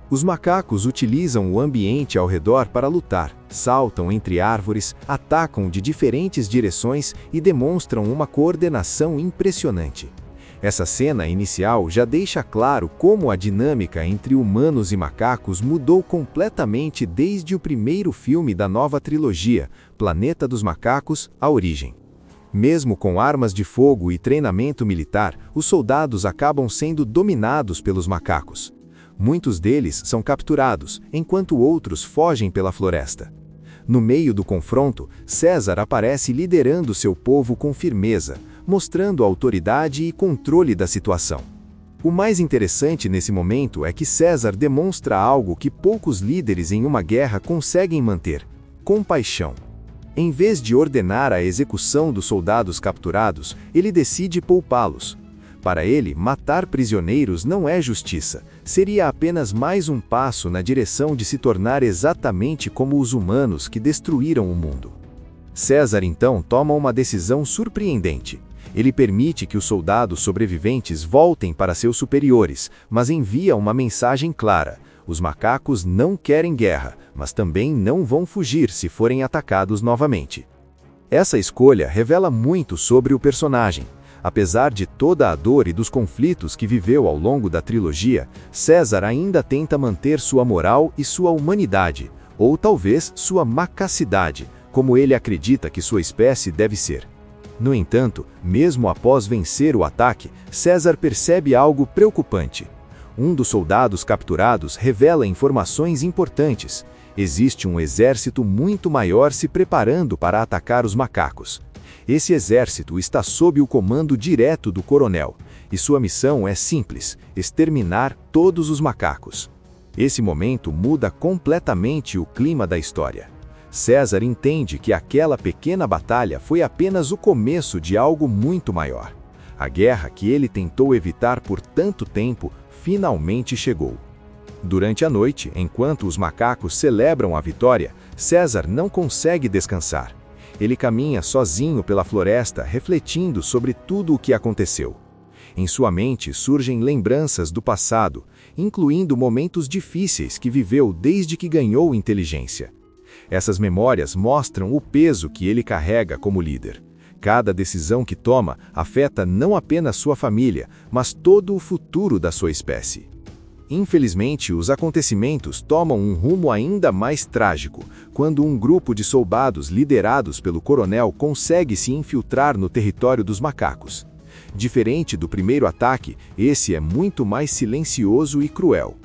[SPEAKER 2] Os macacos utilizam o ambiente ao redor para lutar, saltam entre árvores, atacam de diferentes direções e demonstram uma coordenação impressionante. Essa cena inicial já deixa claro como a dinâmica entre humanos e macacos mudou completamente desde o primeiro filme da nova trilogia, Planeta dos Macacos: A Origem. Mesmo com armas de fogo e treinamento militar, os soldados acabam sendo dominados pelos macacos. Muitos deles são capturados, enquanto outros fogem pela floresta. No meio do confronto, César aparece liderando seu povo com firmeza, mostrando autoridade e controle da situação. O mais interessante nesse momento é que César demonstra algo que poucos líderes em uma guerra conseguem manter: compaixão. Em vez de ordenar a execução dos soldados capturados, ele decide poupá-los. Para ele, matar prisioneiros não é justiça, seria apenas mais um passo na direção de se tornar exatamente como os humanos que destruíram o mundo. César então toma uma decisão surpreendente. Ele permite que os soldados sobreviventes voltem para seus superiores, mas envia uma mensagem clara: os macacos não querem guerra, mas também não vão fugir se forem atacados novamente. Essa escolha revela muito sobre o personagem. Apesar de toda a dor e dos conflitos que viveu ao longo da trilogia, César ainda tenta manter sua moral e sua humanidade, ou talvez sua macacidade, como ele acredita que sua espécie deve ser. No entanto, mesmo após vencer o ataque, César percebe algo preocupante. Um dos soldados capturados revela informações importantes. Existe um exército muito maior se preparando para atacar os macacos. Esse exército está sob o comando direto do coronel, e sua missão é simples: exterminar todos os macacos. Esse momento muda completamente o clima da história. César entende que aquela pequena batalha foi apenas o começo de algo muito maior. A guerra que ele tentou evitar por tanto tempo finalmente chegou. Durante a noite, enquanto os macacos celebram a vitória, César não consegue descansar. Ele caminha sozinho pela floresta, refletindo sobre tudo o que aconteceu. Em sua mente surgem lembranças do passado, incluindo momentos difíceis que viveu desde que ganhou inteligência. Essas memórias mostram o peso que ele carrega como líder. Cada decisão que toma afeta não apenas sua família, mas todo o futuro da sua espécie. Infelizmente, os acontecimentos tomam um rumo ainda mais trágico, quando um grupo de soldados liderados pelo coronel consegue se infiltrar no território dos macacos. Diferente do primeiro ataque, esse é muito mais silencioso e cruel.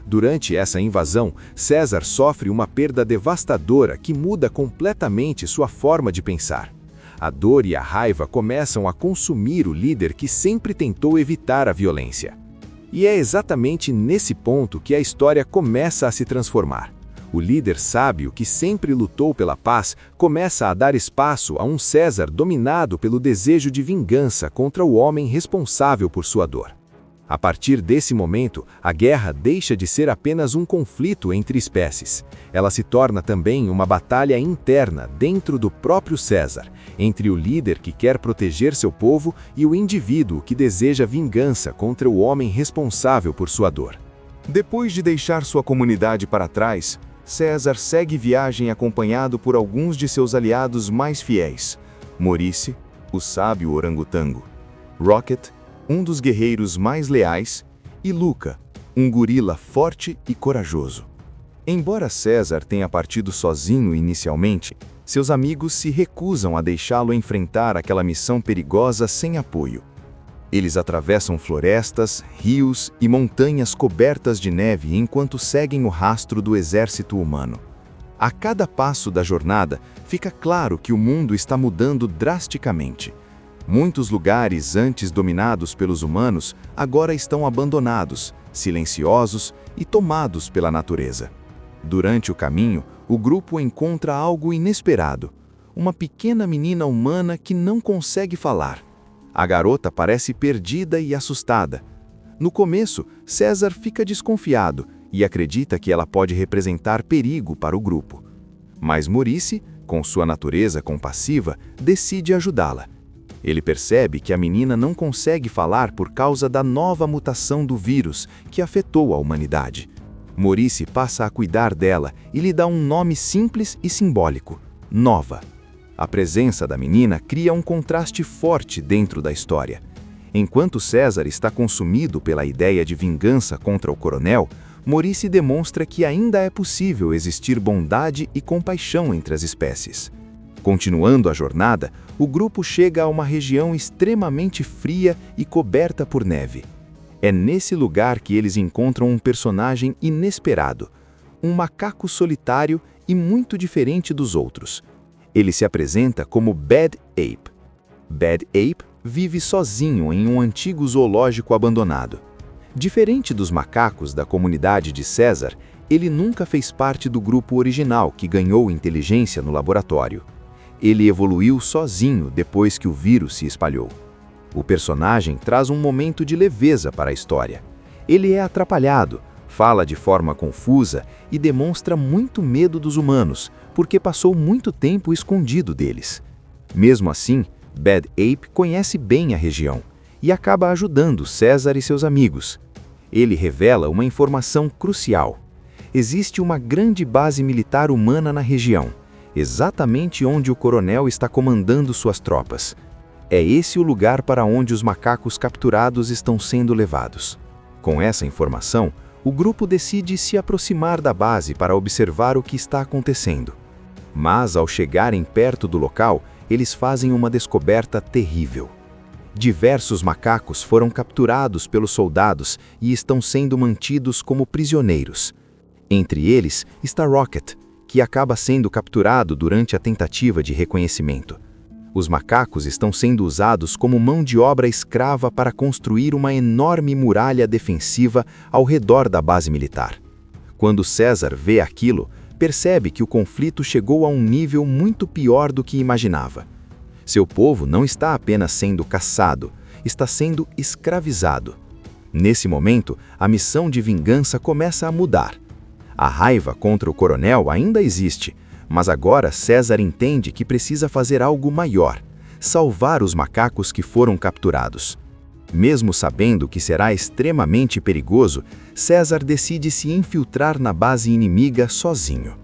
[SPEAKER 2] Durante essa invasão, César sofre uma perda devastadora que muda completamente sua forma de pensar. A dor e a raiva começam a consumir o líder que sempre tentou evitar a violência. E é exatamente nesse ponto que a história começa a se transformar. O líder sábio que sempre lutou pela paz começa a dar espaço a um César dominado pelo desejo de vingança contra o homem responsável por sua dor. A partir desse momento, a guerra deixa de ser apenas um conflito entre espécies. Ela se torna também uma batalha interna dentro do próprio César, entre o líder que quer proteger seu povo e o indivíduo que deseja vingança contra o homem responsável por sua dor.
[SPEAKER 3] Depois de deixar sua comunidade para trás, César segue viagem acompanhado por alguns de seus aliados mais fiéis: Maurice, o sábio orangotango; Rocket, um dos guerreiros mais leais; e Luca, um gorila forte e corajoso. Embora César tenha partido sozinho inicialmente, seus amigos se recusam a deixá-lo enfrentar aquela missão perigosa sem apoio. Eles atravessam florestas, rios e montanhas cobertas de neve enquanto seguem o rastro do exército humano. A cada passo da jornada, fica claro que o mundo está mudando drasticamente. Muitos lugares antes dominados pelos humanos agora estão abandonados, silenciosos e tomados pela natureza. Durante o caminho, o grupo encontra algo inesperado: uma pequena menina humana que não consegue falar. A garota parece perdida e assustada. No começo, César fica desconfiado e acredita que ela pode representar perigo para o grupo. Mas Maurice, com sua natureza compassiva, decide ajudá-la. Ele percebe que a menina não consegue falar por causa da nova mutação do vírus que afetou a humanidade. Maurice passa a cuidar dela e lhe dá um nome simples e simbólico: Nova. A presença da menina cria um contraste forte dentro da história. Enquanto César está consumido pela ideia de vingança contra o coronel, Maurice demonstra que ainda é possível existir bondade e compaixão entre as espécies. Continuando a jornada, o grupo chega a uma região extremamente fria e coberta por neve. É nesse lugar que eles encontram um personagem inesperado, um macaco solitário e muito diferente dos outros. Ele se apresenta como Bad Ape. Bad Ape vive sozinho em um antigo zoológico abandonado. Diferente dos macacos da comunidade de César, ele nunca fez parte do grupo original que ganhou inteligência no laboratório. Ele evoluiu sozinho depois que o vírus se espalhou. O personagem traz um momento de leveza para a história. Ele é atrapalhado, fala de forma confusa e demonstra muito medo dos humanos, porque passou muito tempo escondido deles. Mesmo assim, Bad Ape conhece bem a região e acaba ajudando César e seus amigos. Ele revela uma informação crucial: existe uma grande base militar humana na região, exatamente onde o coronel está comandando suas tropas. É esse o lugar para onde os macacos capturados estão sendo levados. Com essa informação, o grupo decide se aproximar da base para observar o que está acontecendo. Mas, ao chegarem perto do local, eles fazem uma descoberta terrível. Diversos macacos foram capturados pelos soldados e estão sendo mantidos como prisioneiros. Entre eles está Rocket, que acaba sendo capturado durante a tentativa de reconhecimento. Os macacos estão sendo usados como mão de obra escrava para construir uma enorme muralha defensiva ao redor da base militar. Quando César vê aquilo, percebe que o conflito chegou a um nível muito pior do que imaginava. Seu povo não está apenas sendo caçado, está sendo escravizado. Nesse momento, a missão de vingança começa a mudar. A raiva contra o coronel ainda existe, mas agora César entende que precisa fazer algo maior: salvar os macacos que foram capturados. Mesmo sabendo que será extremamente perigoso, César decide se infiltrar na base inimiga sozinho.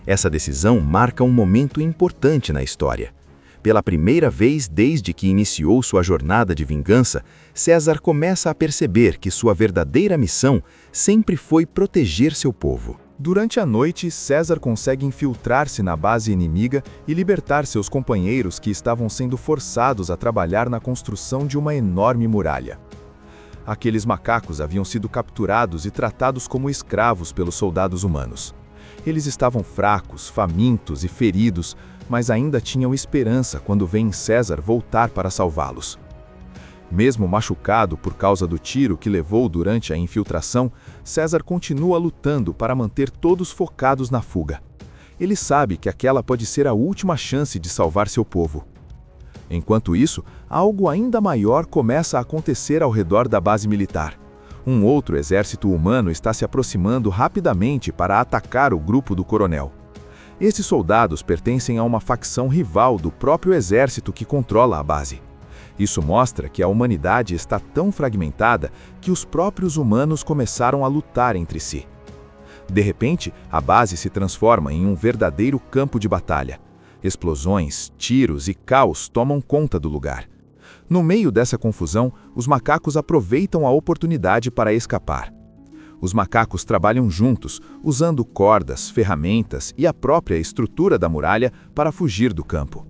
[SPEAKER 3] Essa decisão marca um momento importante na história. Pela primeira vez desde que iniciou sua jornada de vingança, César começa a perceber que sua verdadeira missão sempre foi proteger seu povo.
[SPEAKER 2] Durante a noite, César consegue infiltrar-se na base inimiga e libertar seus companheiros que estavam sendo forçados a trabalhar na construção de uma enorme muralha. Aqueles macacos haviam sido capturados e tratados como escravos pelos soldados humanos. Eles estavam fracos, famintos e feridos, mas ainda tinham esperança quando veem César voltar para salvá-los. Mesmo machucado por causa do tiro que levou durante a infiltração, César continua lutando para manter todos focados na fuga. Ele sabe que aquela pode ser a última chance de salvar seu povo. Enquanto isso, algo ainda maior começa a acontecer ao redor da base militar. Um outro exército humano está se aproximando rapidamente para atacar o grupo do coronel. Esses soldados pertencem a uma facção rival do próprio exército que controla a base. Isso mostra que a humanidade está tão fragmentada que os próprios humanos começaram a lutar entre si. De repente, a base se transforma em um verdadeiro campo de batalha. Explosões, tiros e caos tomam conta do lugar. No meio dessa confusão, os macacos aproveitam a oportunidade para escapar. Os macacos trabalham juntos, usando cordas, ferramentas e a própria estrutura da muralha para fugir do campo.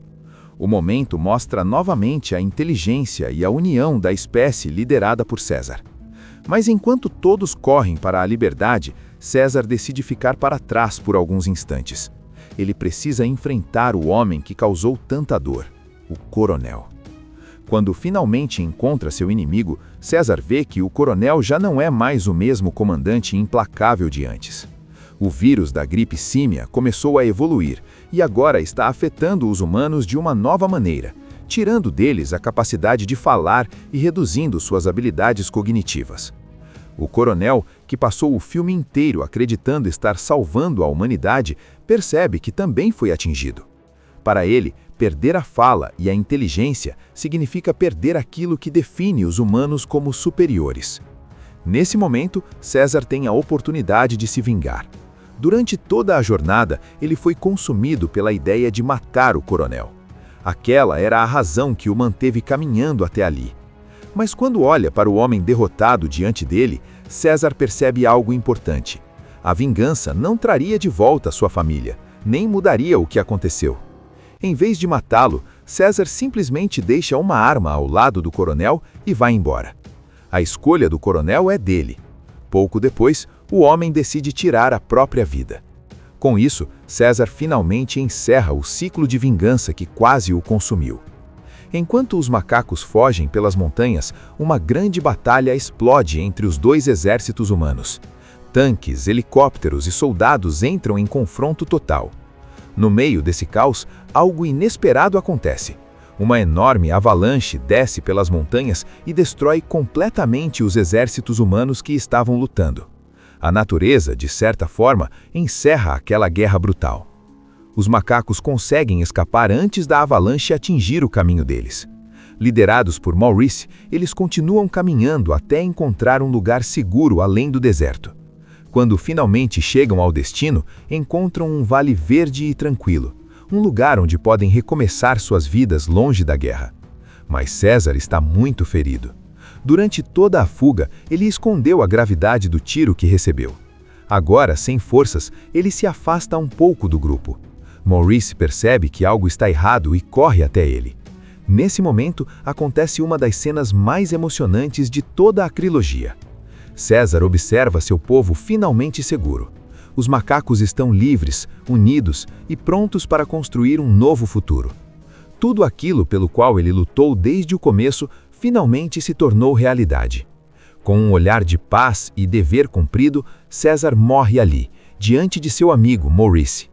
[SPEAKER 2] O momento mostra novamente a inteligência e a união da espécie liderada por César. Mas enquanto todos correm para a liberdade, César decide ficar para trás por alguns instantes. Ele precisa enfrentar o homem que causou tanta dor, o coronel.
[SPEAKER 3] Quando finalmente encontra seu inimigo, César vê que o coronel já não é mais o mesmo comandante implacável de antes. O vírus da gripe símia começou a evoluir e agora está afetando os humanos de uma nova maneira, tirando deles a capacidade de falar e reduzindo suas habilidades cognitivas. O coronel, que passou o filme inteiro acreditando estar salvando a humanidade, percebe que também foi atingido. Para ele, perder a fala e a inteligência significa perder aquilo que define os humanos como superiores. Nesse momento, César tem a oportunidade de se vingar. Durante toda a jornada, ele foi consumido pela ideia de matar o coronel. Aquela era a razão que o manteve caminhando até ali. Mas quando olha para o homem derrotado diante dele, César percebe algo importante. A vingança não traria de volta sua família, nem mudaria o que aconteceu. Em vez de matá-lo, César simplesmente deixa uma arma ao lado do coronel e vai embora. A escolha do coronel é dele. Pouco depois, o homem decide tirar a própria vida. Com isso, César finalmente encerra o ciclo de vingança que quase o consumiu. Enquanto os macacos fogem pelas montanhas, uma grande batalha explode entre os dois exércitos humanos. Tanques, helicópteros e soldados entram em confronto total. No meio desse caos, algo inesperado acontece. Uma enorme avalanche desce pelas montanhas e destrói completamente os exércitos humanos que estavam lutando. A natureza, de certa forma, encerra aquela guerra brutal. Os macacos conseguem escapar antes da avalanche atingir o caminho deles. Liderados por Maurice, eles continuam caminhando até encontrar um lugar seguro além do deserto. Quando finalmente chegam ao destino, encontram um vale verde e tranquilo, um lugar onde podem recomeçar suas vidas longe da guerra. Mas César está muito ferido. Durante toda a fuga, ele escondeu a gravidade do tiro que recebeu. Agora, sem forças, ele se afasta um pouco do grupo. Maurice percebe que algo está errado e corre até ele. Nesse momento, acontece uma das cenas mais emocionantes de toda a trilogia. César observa seu povo finalmente seguro. Os macacos estão livres, unidos e prontos para construir um novo futuro. Tudo aquilo pelo qual ele lutou desde o começo finalmente se tornou realidade. Com um olhar de paz e dever cumprido, César morre ali, diante de seu amigo Maurice.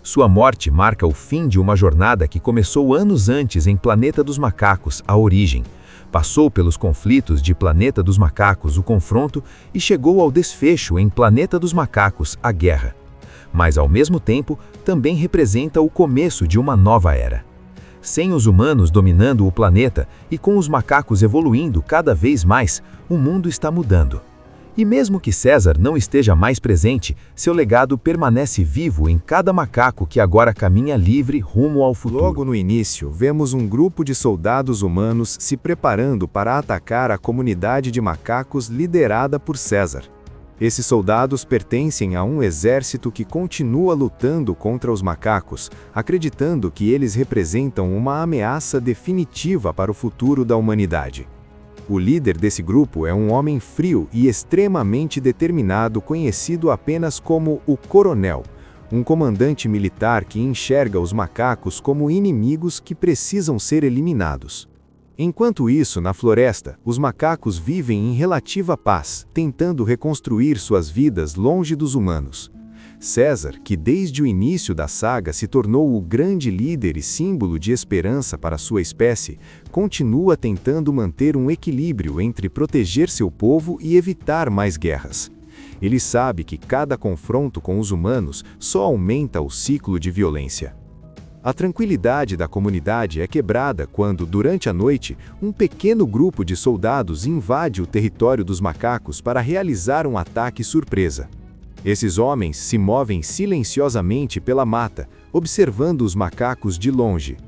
[SPEAKER 3] Sua morte marca o fim de uma jornada que começou anos antes em Planeta dos Macacos, a origem. Passou pelos conflitos de Planeta dos Macacos, o confronto, e chegou ao desfecho em Planeta dos Macacos, a guerra. Mas, ao mesmo tempo, também representa o começo de uma nova era. Sem os humanos dominando o planeta e com os macacos evoluindo cada vez mais, o mundo está mudando. E mesmo que César não esteja mais presente, seu legado permanece vivo em cada macaco que agora caminha livre rumo ao futuro.
[SPEAKER 2] Logo no início, vemos um grupo de soldados humanos se preparando para atacar a comunidade de macacos liderada por César. Esses soldados pertencem a um exército que continua lutando contra os macacos, acreditando que eles representam uma ameaça definitiva para o futuro da humanidade. O líder desse grupo é um homem frio e extremamente determinado, conhecido apenas como o Coronel, um comandante militar que enxerga os macacos como inimigos que precisam ser eliminados. Enquanto isso, na floresta, os macacos vivem em relativa paz, tentando reconstruir suas vidas longe dos humanos. César, que desde o início da saga se tornou o grande líder e símbolo de esperança para sua espécie, continua tentando manter um equilíbrio entre proteger seu povo e evitar mais guerras. Ele sabe que cada confronto com os humanos só aumenta o ciclo de violência. A tranquilidade da comunidade é quebrada quando, durante a noite, um pequeno grupo de soldados invade o território dos macacos para realizar um ataque surpresa. Esses homens se movem silenciosamente pela mata, observando os macacos de longe.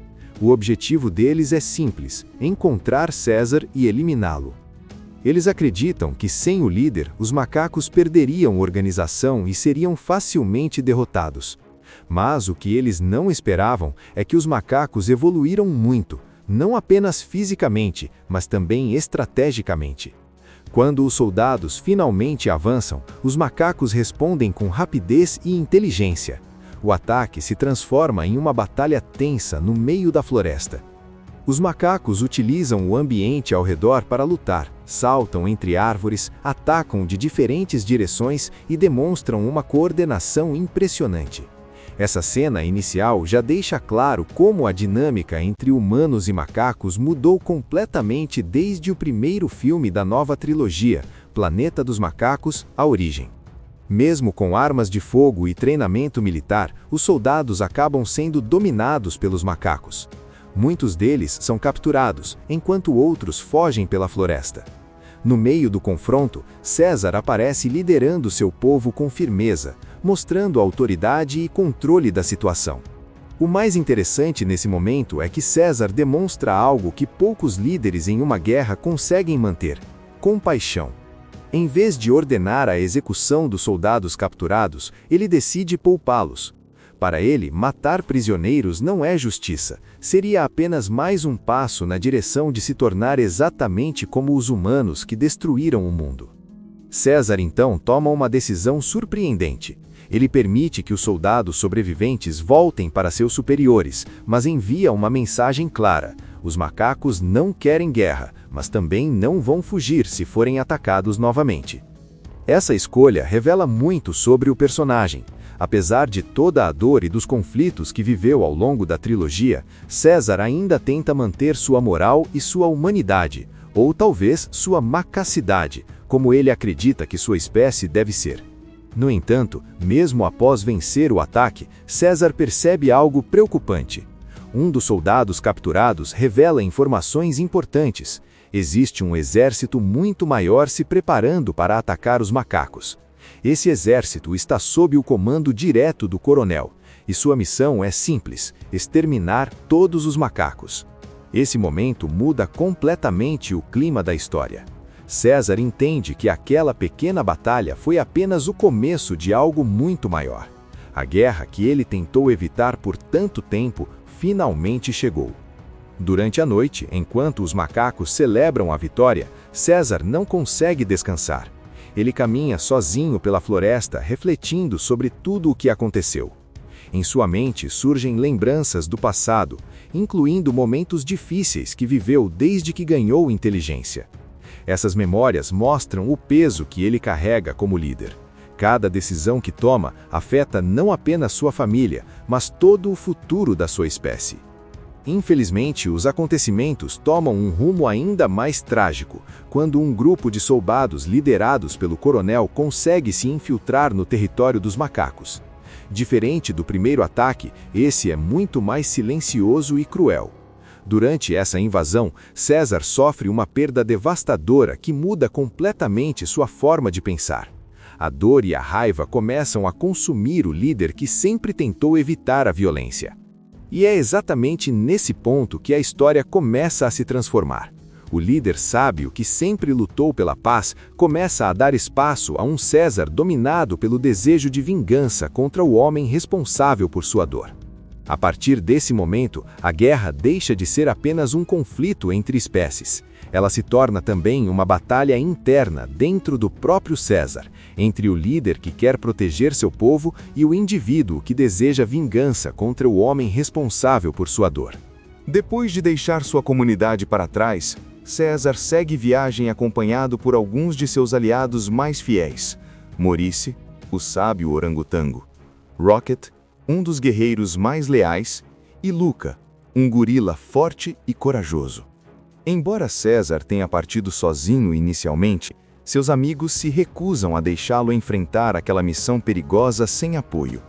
[SPEAKER 2] O objetivo deles é simples: encontrar César e eliminá-lo. Eles acreditam que, sem o líder, os macacos perderiam organização e seriam facilmente derrotados. Mas o que eles não esperavam é que os macacos evoluíram muito, não apenas fisicamente, mas também estrategicamente. Quando os soldados finalmente avançam, os macacos respondem com rapidez e inteligência. O ataque se transforma em uma batalha tensa no meio da floresta. Os macacos utilizam o ambiente ao redor para lutar, saltam entre árvores, atacam de diferentes direções e demonstram uma coordenação impressionante. Essa cena inicial já deixa claro como a dinâmica entre humanos e macacos mudou completamente desde o primeiro filme da nova trilogia, Planeta dos Macacos: A Origem. Mesmo com armas de fogo e treinamento militar, os soldados acabam sendo dominados pelos macacos. Muitos deles são capturados, enquanto outros fogem pela floresta. No meio do confronto, César aparece liderando seu povo com firmeza, mostrando autoridade e controle da situação. O mais interessante nesse momento é que César demonstra algo que poucos líderes em uma guerra conseguem manter: compaixão. Em vez de ordenar a execução dos soldados capturados, ele decide poupá-los. Para ele, matar prisioneiros não é justiça, seria apenas mais um passo na direção de se tornar exatamente como os humanos que destruíram o mundo. César então toma uma decisão surpreendente. Ele permite que os soldados sobreviventes voltem para seus superiores, mas envia uma mensagem clara: os macacos não querem guerra, mas também não vão fugir se forem atacados novamente. Essa escolha revela muito sobre o personagem. Apesar de toda a dor e dos conflitos que viveu ao longo da trilogia, César ainda tenta manter sua moral e sua humanidade, ou talvez sua macacidade, como ele acredita que sua espécie deve ser. No entanto, mesmo após vencer o ataque, César percebe algo preocupante. Um dos soldados capturados revela informações importantes. Existe um exército muito maior se preparando para atacar os macacos. Esse exército está sob o comando direto do coronel, e sua missão é simples: exterminar todos os macacos. Esse momento muda completamente o clima da história. César entende que aquela pequena batalha foi apenas o começo de algo muito maior. A guerra que ele tentou evitar por tanto tempo finalmente chegou. Durante a noite, enquanto os macacos celebram a vitória, César não consegue descansar. Ele caminha sozinho pela floresta, refletindo sobre tudo o que aconteceu. Em sua mente surgem lembranças do passado, incluindo momentos difíceis que viveu desde que ganhou inteligência. Essas memórias mostram o peso que ele carrega como líder. Cada decisão que toma afeta não apenas sua família, mas todo o futuro da sua espécie. Infelizmente, os acontecimentos tomam um rumo ainda mais trágico, quando um grupo de soldados liderados pelo coronel consegue se infiltrar no território dos macacos. Diferente do primeiro ataque, esse é muito mais silencioso e cruel. Durante essa invasão, César sofre uma perda devastadora que muda completamente sua forma de pensar. A dor e a raiva começam a consumir o líder que sempre tentou evitar a violência. E é exatamente nesse ponto que a história começa a se transformar. O líder sábio que sempre lutou pela paz começa a dar espaço a um César dominado pelo desejo de vingança contra o homem responsável por sua dor. A partir desse momento, a guerra deixa de ser apenas um conflito entre espécies. Ela se torna também uma batalha interna dentro do próprio César, entre o líder que quer proteger seu povo e o indivíduo que deseja vingança contra o homem responsável por sua dor.
[SPEAKER 3] Depois de deixar sua comunidade para trás, César segue viagem acompanhado por alguns de seus aliados mais fiéis: Maurice, o sábio orangotango; Rocket, um dos guerreiros mais leais; e Luca, um gorila forte e corajoso. Embora César tenha partido sozinho inicialmente, seus amigos se recusam a deixá-lo enfrentar aquela missão perigosa sem apoio.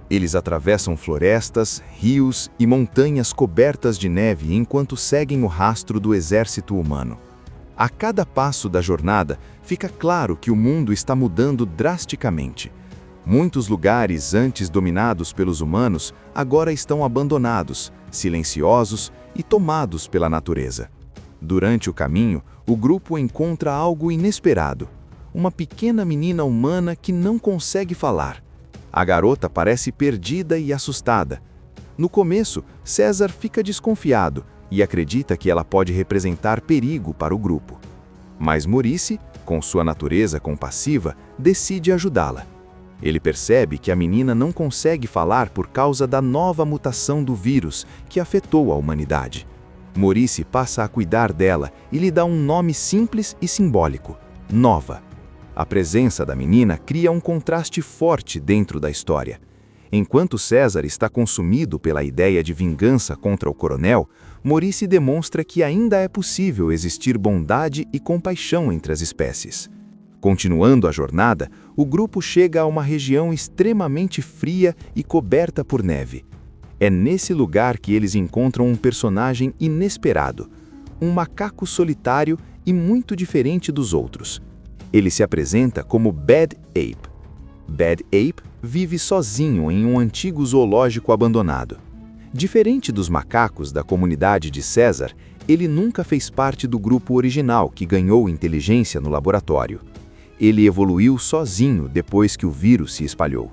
[SPEAKER 3] Eles atravessam florestas, rios e montanhas cobertas de neve enquanto seguem o rastro do exército humano. A cada passo da jornada, fica claro que o mundo está mudando drasticamente. Muitos lugares antes dominados pelos humanos agora estão abandonados, silenciosos e tomados pela natureza. Durante o caminho, o grupo encontra algo inesperado: uma pequena menina humana que não consegue falar. A garota parece perdida e assustada. No começo, César fica desconfiado e acredita que ela pode representar perigo para o grupo. Mas Maurice, com sua natureza compassiva, decide ajudá-la. Ele percebe que a menina não consegue falar por causa da nova mutação do vírus que afetou a humanidade. Maurice passa a cuidar dela e lhe dá um nome simples e simbólico: Nova. A presença da menina cria um contraste forte dentro da história. Enquanto César está consumido pela ideia de vingança contra o coronel, Maurice demonstra que ainda é possível existir bondade e compaixão entre as espécies. Continuando a jornada, o grupo chega a uma região extremamente fria e coberta por neve. É nesse lugar que eles encontram um personagem inesperado, um macaco solitário e muito diferente dos outros. Ele se apresenta como Bad Ape. Bad Ape vive sozinho em um antigo zoológico abandonado. Diferente dos macacos da comunidade de César, ele nunca fez parte do grupo original que ganhou inteligência no laboratório. Ele evoluiu sozinho depois que o vírus se espalhou.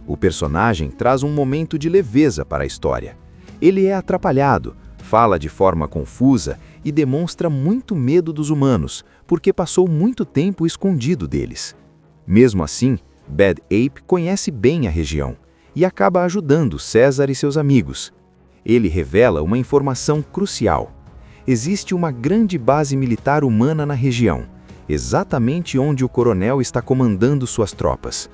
[SPEAKER 3] O personagem traz um momento de leveza para a história. Ele é atrapalhado, fala de forma confusa e demonstra muito medo dos humanos, porque passou muito tempo escondido deles. Mesmo assim, Bad Ape conhece bem a região e acaba ajudando César e seus amigos. Ele revela uma informação crucial. Existe uma grande base militar humana na região, exatamente onde o coronel está comandando suas tropas.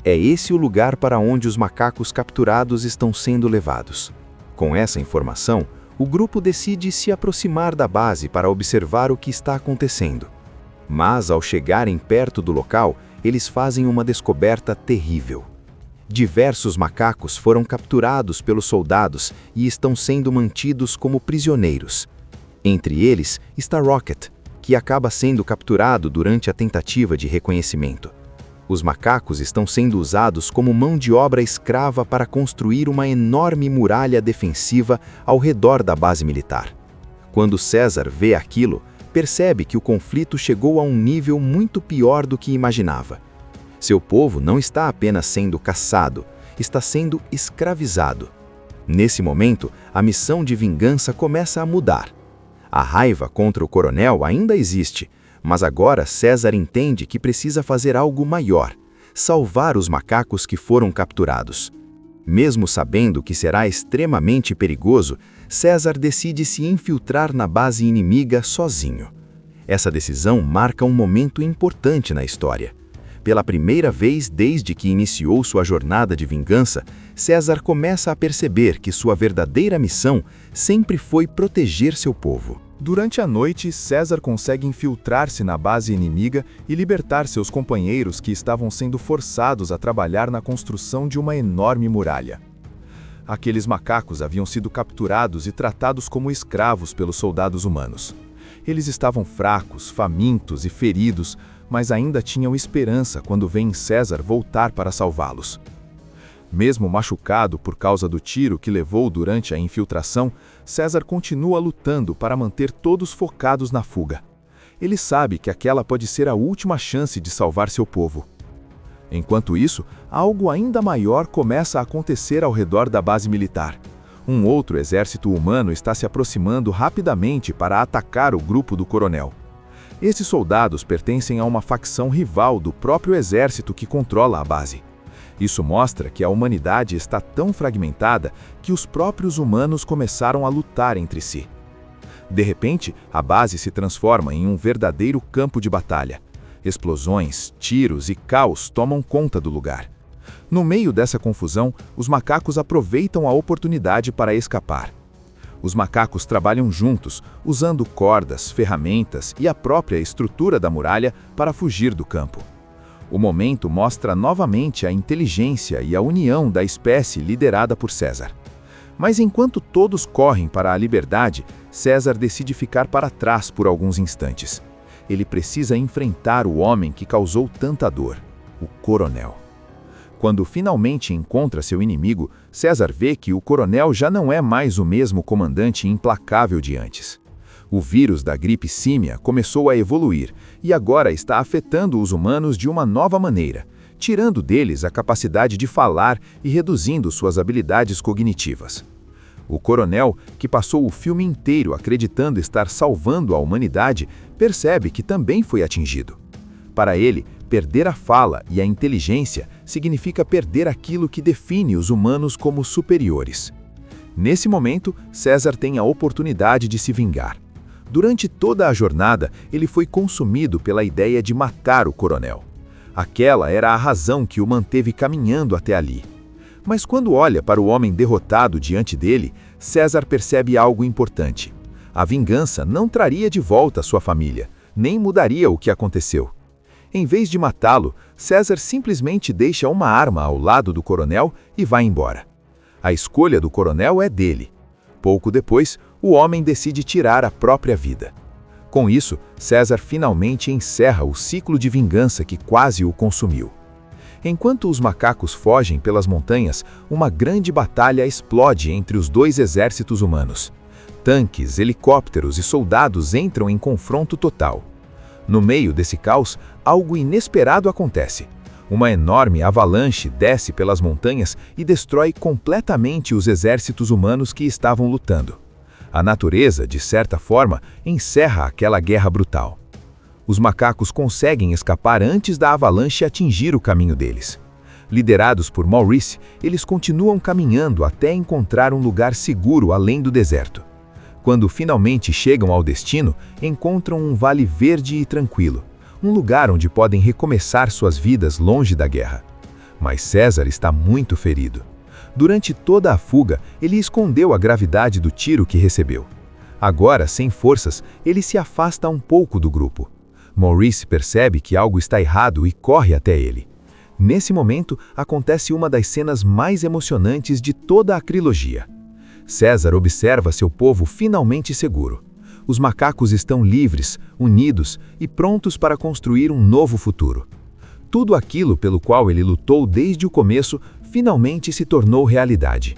[SPEAKER 3] É esse o lugar para onde os macacos capturados estão sendo levados. Com essa informação, o grupo decide se aproximar da base para observar o que está acontecendo. Mas, ao chegarem perto do local, eles fazem uma descoberta terrível. Diversos macacos foram capturados pelos soldados e estão sendo mantidos como prisioneiros. Entre eles está Rocket, que acaba sendo capturado durante a tentativa de reconhecimento. Os macacos estão sendo usados como mão de obra escrava para construir uma enorme muralha defensiva ao redor da base militar. Quando César vê aquilo, percebe que o conflito chegou a um nível muito pior do que imaginava. Seu povo não está apenas sendo caçado, está sendo escravizado. Nesse momento, a missão de vingança começa a mudar. A raiva contra o coronel ainda existe, mas agora César entende que precisa fazer algo maior: salvar os macacos que foram capturados. Mesmo sabendo que será extremamente perigoso, César decide se infiltrar na base inimiga sozinho. Essa decisão marca um momento importante na história. Pela primeira vez desde que iniciou sua jornada de vingança, César começa a perceber que sua verdadeira missão sempre foi proteger seu povo.
[SPEAKER 2] Durante a noite, César consegue infiltrar-se na base inimiga e libertar seus companheiros que estavam sendo forçados a trabalhar na construção de uma enorme muralha. Aqueles macacos haviam sido capturados e tratados como escravos pelos soldados humanos. Eles estavam fracos, famintos e feridos, mas ainda tinham esperança quando veem César voltar para salvá-los. Mesmo machucado por causa do tiro que levou durante a infiltração, César continua lutando para manter todos focados na fuga. Ele sabe que aquela pode ser a última chance de salvar seu povo. Enquanto isso, algo ainda maior começa a acontecer ao redor da base militar. Um outro exército humano está se aproximando rapidamente para atacar o grupo do coronel. Esses soldados pertencem a uma facção rival do próprio exército que controla a base. Isso mostra que a humanidade está tão fragmentada que os próprios humanos começaram a lutar entre si. De repente, a base se transforma em um verdadeiro campo de batalha. Explosões, tiros e caos tomam conta do lugar. No meio dessa confusão, os macacos aproveitam a oportunidade para escapar. Os macacos trabalham juntos, usando cordas, ferramentas e a própria estrutura da muralha para fugir do campo. O momento mostra novamente a inteligência e a união da espécie liderada por César. Mas enquanto todos correm para a liberdade, César decide ficar para trás por alguns instantes. Ele precisa enfrentar o homem que causou tanta dor, o coronel. Quando finalmente encontra seu inimigo, César vê que o coronel já não é mais o mesmo comandante implacável de antes. O vírus da gripe símia começou a evoluir e agora está afetando os humanos de uma nova maneira, tirando deles a capacidade de falar e reduzindo suas habilidades cognitivas. O coronel, que passou o filme inteiro acreditando estar salvando a humanidade, percebe que também foi atingido. Para ele, perder a fala e a inteligência significa perder aquilo que define os humanos como superiores.
[SPEAKER 3] Nesse momento, César tem a oportunidade de se vingar. Durante toda a jornada, ele foi consumido pela ideia de matar o coronel. Aquela era a razão que o manteve caminhando até ali. Mas quando olha para o homem derrotado diante dele, César percebe algo importante. A vingança não traria de volta sua família, nem mudaria o que aconteceu. Em vez de matá-lo, César simplesmente deixa uma arma ao lado do coronel e vai embora. A escolha do coronel é dele. Pouco depois, o homem decide tirar a própria vida. Com isso, César finalmente encerra o ciclo de vingança que quase o consumiu. Enquanto os macacos fogem pelas montanhas, uma grande batalha explode entre os dois exércitos humanos. Tanques, helicópteros e soldados entram em confronto total. No meio desse caos, algo inesperado acontece. Uma enorme avalanche desce pelas montanhas e destrói completamente os exércitos humanos que estavam lutando. A natureza, de certa forma, encerra aquela guerra brutal. Os macacos conseguem escapar antes da avalanche atingir o caminho deles. Liderados por Maurice, eles continuam caminhando até encontrar um lugar seguro além do deserto. Quando finalmente chegam ao destino, encontram um vale verde e tranquilo, um lugar onde podem recomeçar suas vidas longe da guerra. Mas César está muito ferido. Durante toda a fuga, ele escondeu a gravidade do tiro que recebeu. Agora, sem forças, ele se afasta um pouco do grupo. Maurice percebe que algo está errado e corre até ele. Nesse momento, acontece uma das cenas mais emocionantes de toda a trilogia. César observa seu povo finalmente seguro. Os macacos estão livres, unidos e prontos para construir um novo futuro. Tudo aquilo pelo qual ele lutou desde o começo finalmente se tornou realidade.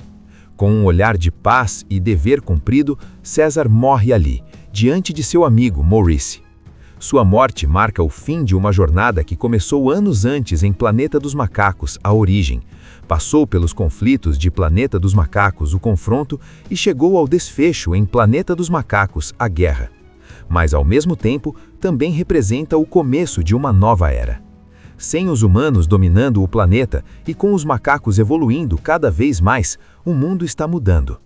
[SPEAKER 3] Com um olhar de paz e dever cumprido, César morre ali, diante de seu amigo Maurice. Sua morte marca o fim de uma jornada que começou anos antes em Planeta dos Macacos, a origem. Passou pelos conflitos de Planeta dos Macacos, o confronto, e chegou ao desfecho em Planeta dos Macacos, a guerra. Mas, ao mesmo tempo, também representa o começo de uma nova era. Sem os humanos dominando o planeta e com os macacos evoluindo cada vez mais, o mundo está mudando.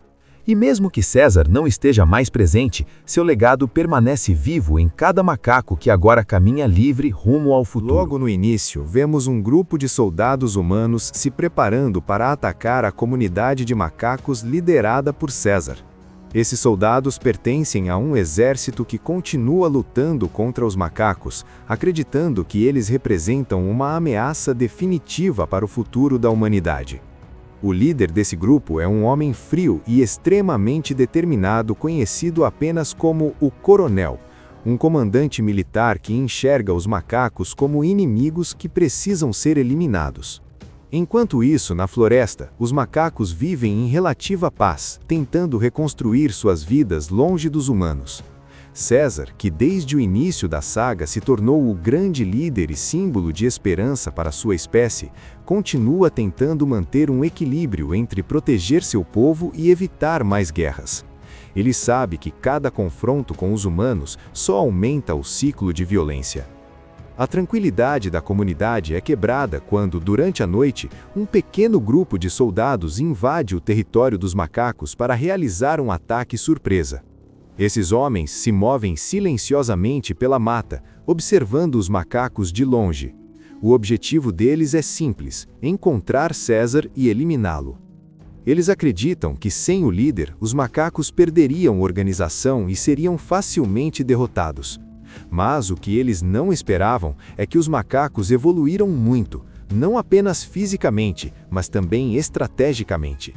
[SPEAKER 3] E mesmo que César não esteja mais presente, seu legado permanece vivo em cada macaco que agora caminha livre rumo ao futuro.
[SPEAKER 2] Logo no início, vemos um grupo de soldados humanos se preparando para atacar a comunidade de macacos liderada por César. Esses soldados pertencem a um exército que continua lutando contra os macacos, acreditando que eles representam uma ameaça definitiva para o futuro da humanidade. O líder desse grupo é um homem frio e extremamente determinado, conhecido apenas como o Coronel, um comandante militar que enxerga os macacos como inimigos que precisam ser eliminados. Enquanto isso, na floresta, os macacos vivem em relativa paz, tentando reconstruir suas vidas longe dos humanos. César, que desde o início da saga se tornou o grande líder e símbolo de esperança para sua espécie, continua tentando manter um equilíbrio entre proteger seu povo e evitar mais guerras. Ele sabe que cada confronto com os humanos só aumenta o ciclo de violência. A tranquilidade da comunidade é quebrada quando, durante a noite, um pequeno grupo de soldados invade o território dos macacos para realizar um ataque surpresa. Esses homens se movem silenciosamente pela mata, observando os macacos de longe. O objetivo deles é simples: encontrar César e eliminá-lo. Eles acreditam que, sem o líder, os macacos perderiam organização e seriam facilmente derrotados. Mas o que eles não esperavam é que os macacos evoluíram muito, não apenas fisicamente, mas também estrategicamente.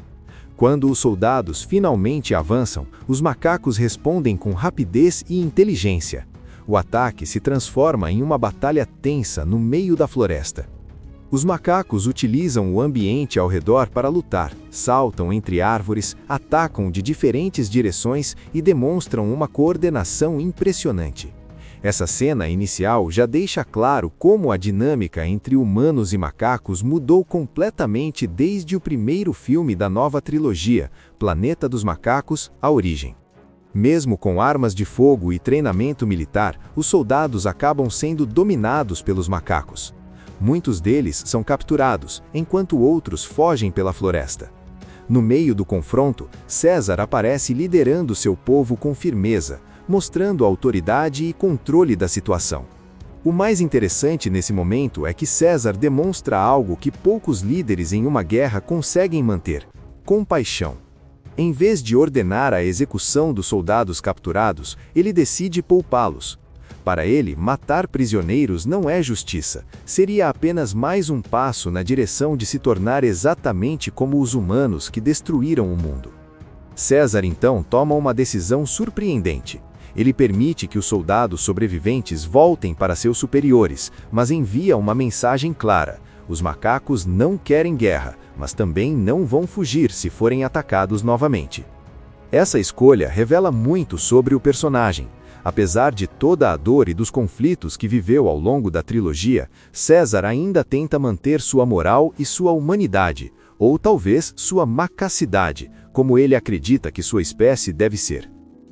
[SPEAKER 2] Quando os soldados finalmente avançam, os macacos respondem com rapidez e inteligência. O ataque se transforma em uma batalha tensa no meio da floresta. Os macacos utilizam o ambiente ao redor para lutar, saltam entre árvores, atacam de diferentes direções e demonstram uma coordenação impressionante. Essa cena inicial já deixa claro como a dinâmica entre humanos e macacos mudou completamente desde o primeiro filme da nova trilogia, Planeta dos Macacos, a origem. Mesmo com armas de fogo e treinamento militar, os soldados acabam sendo dominados pelos macacos. Muitos deles são capturados, enquanto outros fogem pela floresta. No meio do confronto, César aparece liderando seu povo com firmeza, mostrando autoridade e controle da situação. O mais interessante nesse momento é que César demonstra algo que poucos líderes em uma guerra conseguem manter: compaixão. Em vez de ordenar a execução dos soldados capturados, ele decide poupá-los. Para ele, matar prisioneiros não é justiça, seria apenas mais um passo na direção de se tornar exatamente como os humanos que destruíram o mundo. César então toma uma decisão surpreendente. Ele permite que os soldados sobreviventes voltem para seus superiores, mas envia uma mensagem clara: os macacos não querem guerra, mas também não vão fugir se forem atacados novamente. Essa escolha revela muito sobre o personagem. Apesar de toda a dor e dos conflitos que viveu ao longo da trilogia, César ainda tenta manter sua moral e sua humanidade, ou talvez sua macacidade, como ele acredita que sua espécie deve ser.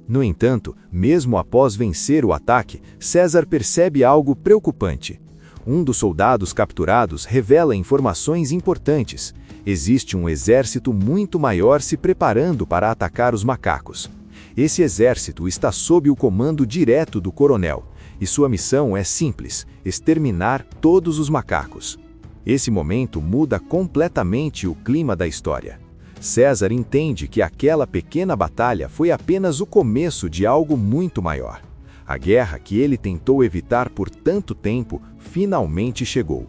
[SPEAKER 2] No entanto, mesmo após vencer o ataque, César percebe algo preocupante. Um dos soldados capturados revela informações importantes. Existe um exército muito maior se preparando para atacar os macacos. Esse exército está sob o comando direto do coronel, e sua missão é simples: exterminar todos os macacos. Esse momento muda completamente o clima da história. César entende que aquela pequena batalha foi apenas o começo de algo muito maior. A guerra que ele tentou evitar por tanto tempo finalmente chegou.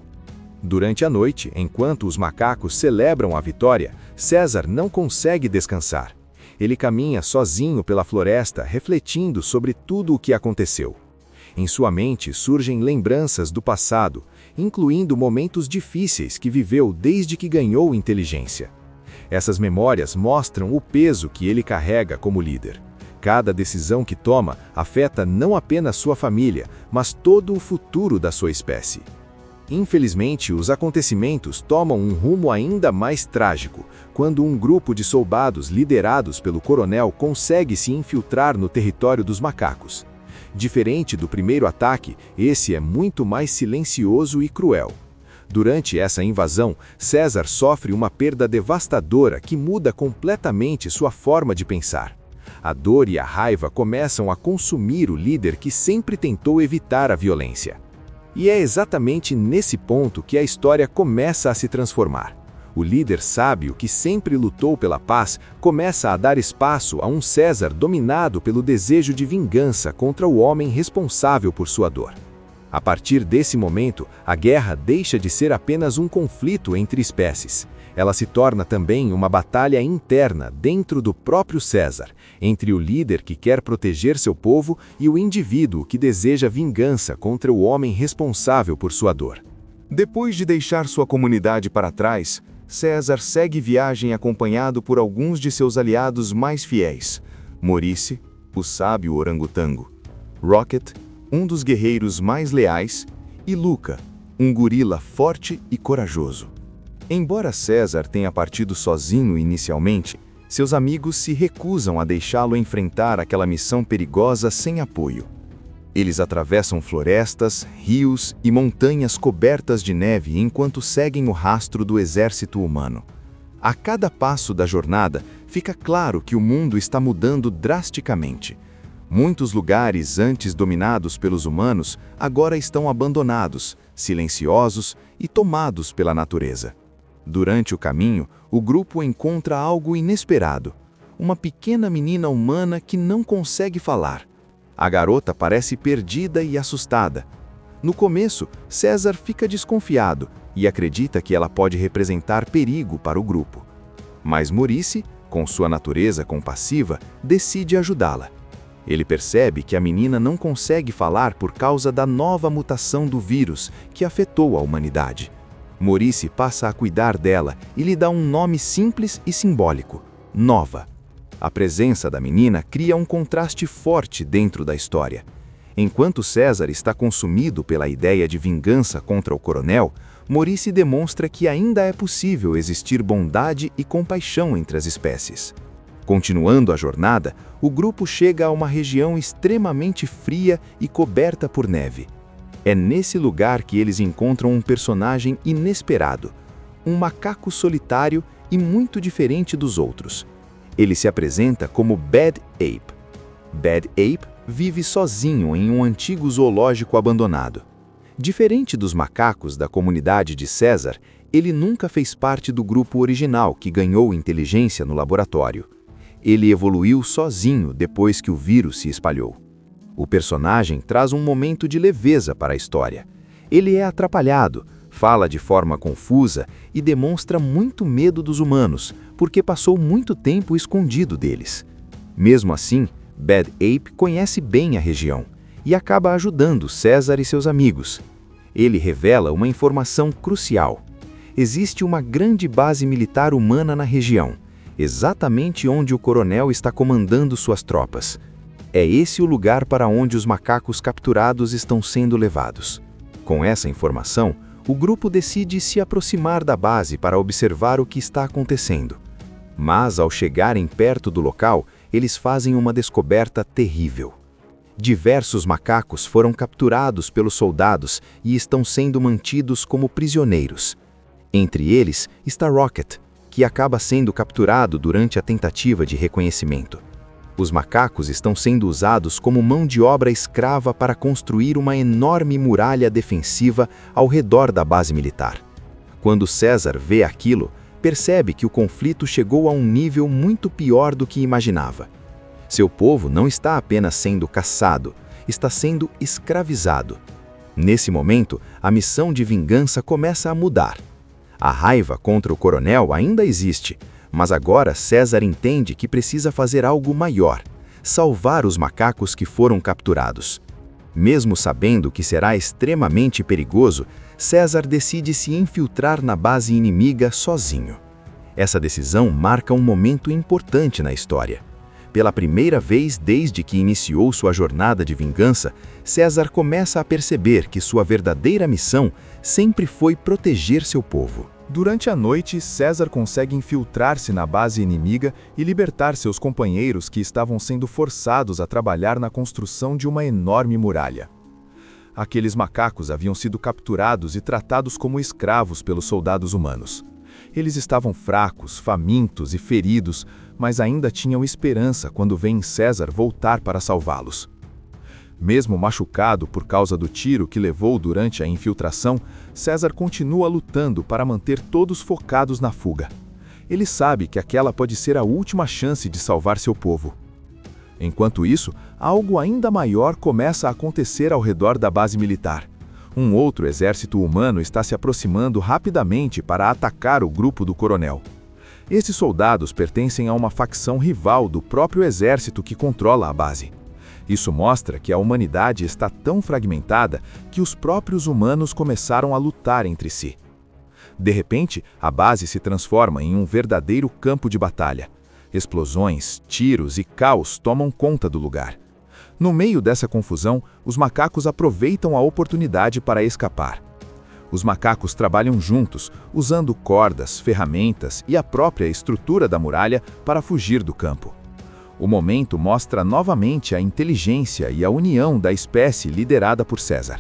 [SPEAKER 2] Durante a noite, enquanto os macacos celebram a vitória, César não consegue descansar. Ele caminha sozinho pela floresta, refletindo sobre tudo o que aconteceu. Em sua mente surgem lembranças do passado, incluindo momentos difíceis que viveu desde que ganhou inteligência. Essas memórias mostram o peso que ele carrega como líder. Cada decisão que toma afeta não apenas sua família, mas todo o futuro da sua espécie. Infelizmente, os acontecimentos tomam um rumo ainda mais trágico, quando um grupo de soldados liderados pelo coronel consegue se infiltrar no território dos macacos. Diferente do primeiro ataque, esse é muito mais silencioso e cruel. Durante essa invasão, César sofre uma perda devastadora que muda completamente sua forma de pensar. A dor e a raiva começam a consumir o líder que sempre tentou evitar a violência. E é exatamente nesse ponto que a história começa a se transformar. O líder sábio que sempre lutou pela paz começa a dar espaço a um César dominado pelo desejo de vingança contra o homem responsável por sua dor. A partir desse momento, a guerra deixa de ser apenas um conflito entre espécies. Ela se torna também uma batalha interna dentro do próprio César, entre o líder que quer proteger seu povo e o indivíduo que deseja vingança contra o homem responsável por sua dor.
[SPEAKER 3] Depois de deixar sua comunidade para trás, César segue viagem acompanhado por alguns de seus aliados mais fiéis: Maurice, o sábio orangotango; Rocket, um dos guerreiros mais leais; e Luca, um gorila forte e corajoso. Embora César tenha partido sozinho inicialmente, seus amigos se recusam a deixá-lo enfrentar aquela missão perigosa sem apoio. Eles atravessam florestas, rios e montanhas cobertas de neve enquanto seguem o rastro do exército humano. A cada passo da jornada, fica claro que o mundo está mudando drasticamente. Muitos lugares antes dominados pelos humanos agora estão abandonados, silenciosos e tomados pela natureza. Durante o caminho, o grupo encontra algo inesperado: uma pequena menina humana que não consegue falar. A garota parece perdida e assustada. No começo, César fica desconfiado e acredita que ela pode representar perigo para o grupo. Mas Maurice, com sua natureza compassiva, decide ajudá-la. Ele percebe que a menina não consegue falar por causa da nova mutação do vírus que afetou a humanidade. Maurice passa a cuidar dela e lhe dá um nome simples e simbólico: Nova. A presença da menina cria um contraste forte dentro da história. Enquanto César está consumido pela ideia de vingança contra o coronel, Maurice demonstra que ainda é possível existir bondade e compaixão entre as espécies. Continuando a jornada, o grupo chega a uma região extremamente fria e coberta por neve. É nesse lugar que eles encontram um personagem inesperado: um macaco solitário e muito diferente dos outros. Ele se apresenta como Bad Ape. Bad Ape vive sozinho em um antigo zoológico abandonado. Diferente dos macacos da comunidade de César, ele nunca fez parte do grupo original que ganhou inteligência no laboratório. Ele evoluiu sozinho depois que o vírus se espalhou. O personagem traz um momento de leveza para a história. Ele é atrapalhado, fala de forma confusa e demonstra muito medo dos humanos, porque passou muito tempo escondido deles. Mesmo assim, Bad Ape conhece bem a região e acaba ajudando César e seus amigos. Ele revela uma informação crucial. Existe uma grande base militar humana na região, exatamente onde o coronel está comandando suas tropas. É esse o lugar para onde os macacos capturados estão sendo levados. Com essa informação, o grupo decide se aproximar da base para observar o que está acontecendo. Mas, ao chegarem perto do local, eles fazem uma descoberta terrível. Diversos macacos foram capturados pelos soldados e estão sendo mantidos como prisioneiros. Entre eles está Rocket, que acaba sendo capturado durante a tentativa de reconhecimento. Os macacos estão sendo usados como mão de obra escrava para construir uma enorme muralha defensiva ao redor da base militar. Quando César vê aquilo, percebe que o conflito chegou a um nível muito pior do que imaginava. Seu povo não está apenas sendo caçado, está sendo escravizado. Nesse momento, a missão de vingança começa a mudar. A raiva contra o coronel ainda existe, mas agora César entende que precisa fazer algo maior: salvar os macacos que foram capturados. Mesmo sabendo que será extremamente perigoso, César decide se infiltrar na base inimiga sozinho. Essa decisão marca um momento importante na história. Pela primeira vez desde que iniciou sua jornada de vingança, César começa a perceber que sua verdadeira missão sempre foi proteger seu povo.
[SPEAKER 2] Durante a noite, César consegue infiltrar-se na base inimiga e libertar seus companheiros que estavam sendo forçados a trabalhar na construção de uma enorme muralha. Aqueles macacos haviam sido capturados e tratados como escravos pelos soldados humanos. Eles estavam fracos, famintos e feridos, mas ainda tinham esperança quando veem César voltar para salvá-los. Mesmo machucado por causa do tiro que levou durante a infiltração, César continua lutando para manter todos focados na fuga. Ele sabe que aquela pode ser a última chance de salvar seu povo. Enquanto isso, algo ainda maior começa a acontecer ao redor da base militar. Um outro exército humano está se aproximando rapidamente para atacar o grupo do coronel. Esses soldados pertencem a uma facção rival do próprio exército que controla a base. Isso mostra que a humanidade está tão fragmentada que os próprios humanos começaram a lutar entre si. De repente, a base se transforma em um verdadeiro campo de batalha. Explosões, tiros e caos tomam conta do lugar. No meio dessa confusão, os macacos aproveitam a oportunidade para escapar. Os macacos trabalham juntos, usando cordas, ferramentas e a própria estrutura da muralha para fugir do campo. O momento mostra novamente a inteligência e a união da espécie liderada por César.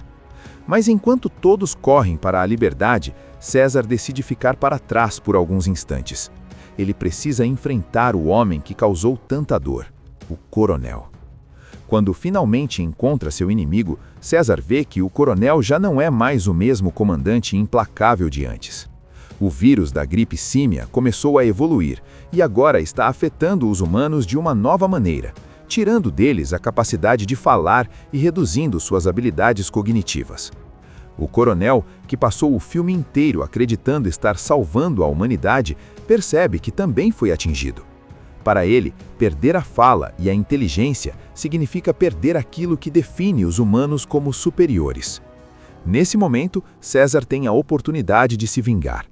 [SPEAKER 2] Mas enquanto todos correm para a liberdade, César decide ficar para trás por alguns instantes. Ele precisa enfrentar o homem que causou tanta dor, o coronel. Quando finalmente encontra seu inimigo, César vê que o coronel já não é mais o mesmo comandante implacável de antes. O vírus da gripe símia começou a evoluir e agora está afetando os humanos de uma nova maneira, tirando deles a capacidade de falar e reduzindo suas habilidades cognitivas. O coronel, que passou o filme inteiro acreditando estar salvando a humanidade, percebe que também foi atingido. Para ele, perder a fala e a inteligência significa perder aquilo que define os humanos como superiores. Nesse momento, César tem a oportunidade de se vingar.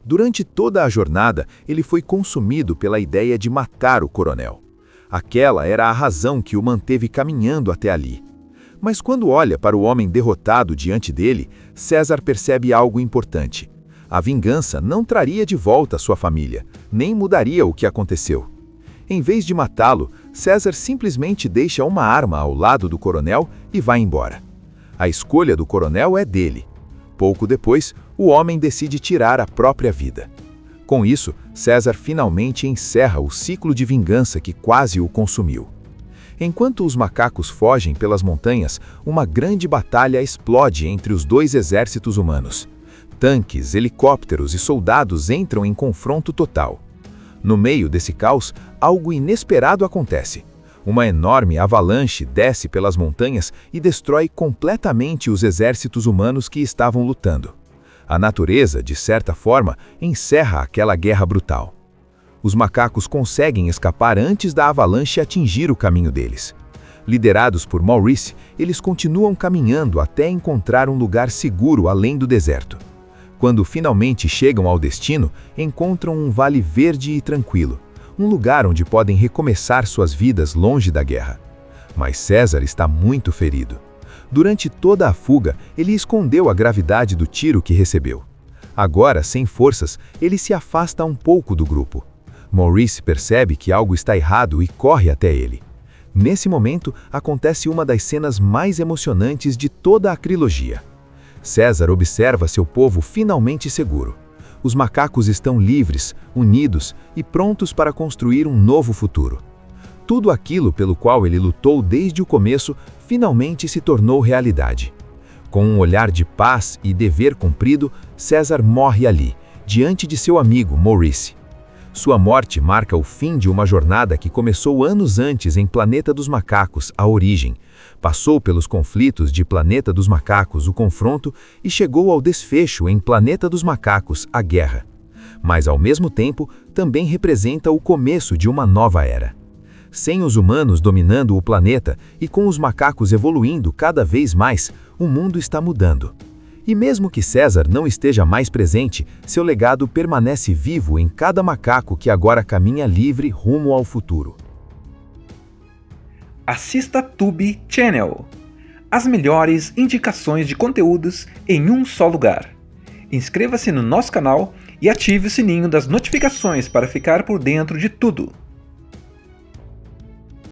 [SPEAKER 2] Durante toda a jornada, ele foi consumido pela ideia de matar o coronel. Aquela era a razão que o manteve caminhando até ali. Mas quando olha para o homem derrotado diante dele, César percebe algo importante. A vingança não traria de volta sua família, nem mudaria o que aconteceu. Em vez de matá-lo, César simplesmente deixa uma arma ao lado do coronel e vai embora. A escolha do coronel é dele. Pouco depois, o homem decide tirar a própria vida.
[SPEAKER 3] Com isso, César finalmente encerra o ciclo de vingança que quase o consumiu. Enquanto os macacos fogem pelas montanhas, uma grande batalha explode entre os dois exércitos humanos. Tanques, helicópteros e soldados entram em confronto total. No meio desse caos, algo inesperado acontece. Uma enorme avalanche desce pelas montanhas e destrói completamente os exércitos humanos que estavam lutando. A natureza, de certa forma, encerra aquela guerra brutal. Os macacos conseguem escapar antes da avalanche atingir o caminho deles. Liderados por Maurice, eles continuam caminhando até encontrar um lugar seguro além do deserto. Quando finalmente chegam ao destino, encontram um vale verde e tranquilo, um lugar onde podem recomeçar suas vidas longe da guerra. Mas César está muito ferido. Durante toda a fuga, ele escondeu a gravidade do tiro que recebeu. Agora, sem forças, ele se afasta um pouco do grupo. Maurice percebe que algo está errado e corre até ele. Nesse momento, acontece uma das cenas mais emocionantes de toda a trilogia. César observa seu povo finalmente seguro. Os macacos estão livres, unidos e prontos para construir um novo futuro. Tudo aquilo pelo qual ele lutou desde o começo finalmente se tornou realidade. Com um olhar de paz e dever cumprido, César morre ali, diante de seu amigo Maurice. Sua morte marca o fim de uma jornada que começou anos antes em Planeta dos Macacos, a origem. Passou pelos conflitos de Planeta dos Macacos, o confronto, e chegou ao desfecho em Planeta dos Macacos, a guerra. Mas, ao mesmo tempo, também representa o começo de uma nova era. Sem os humanos dominando o planeta e com os macacos evoluindo cada vez mais, o mundo está mudando. E mesmo que César não esteja mais presente, seu legado permanece vivo em cada macaco que agora caminha livre rumo ao futuro.
[SPEAKER 1] Assista Tube Channel. As melhores indicações de conteúdos em um só lugar. Inscreva-se no nosso canal e ative o sininho das notificações para ficar por dentro de tudo.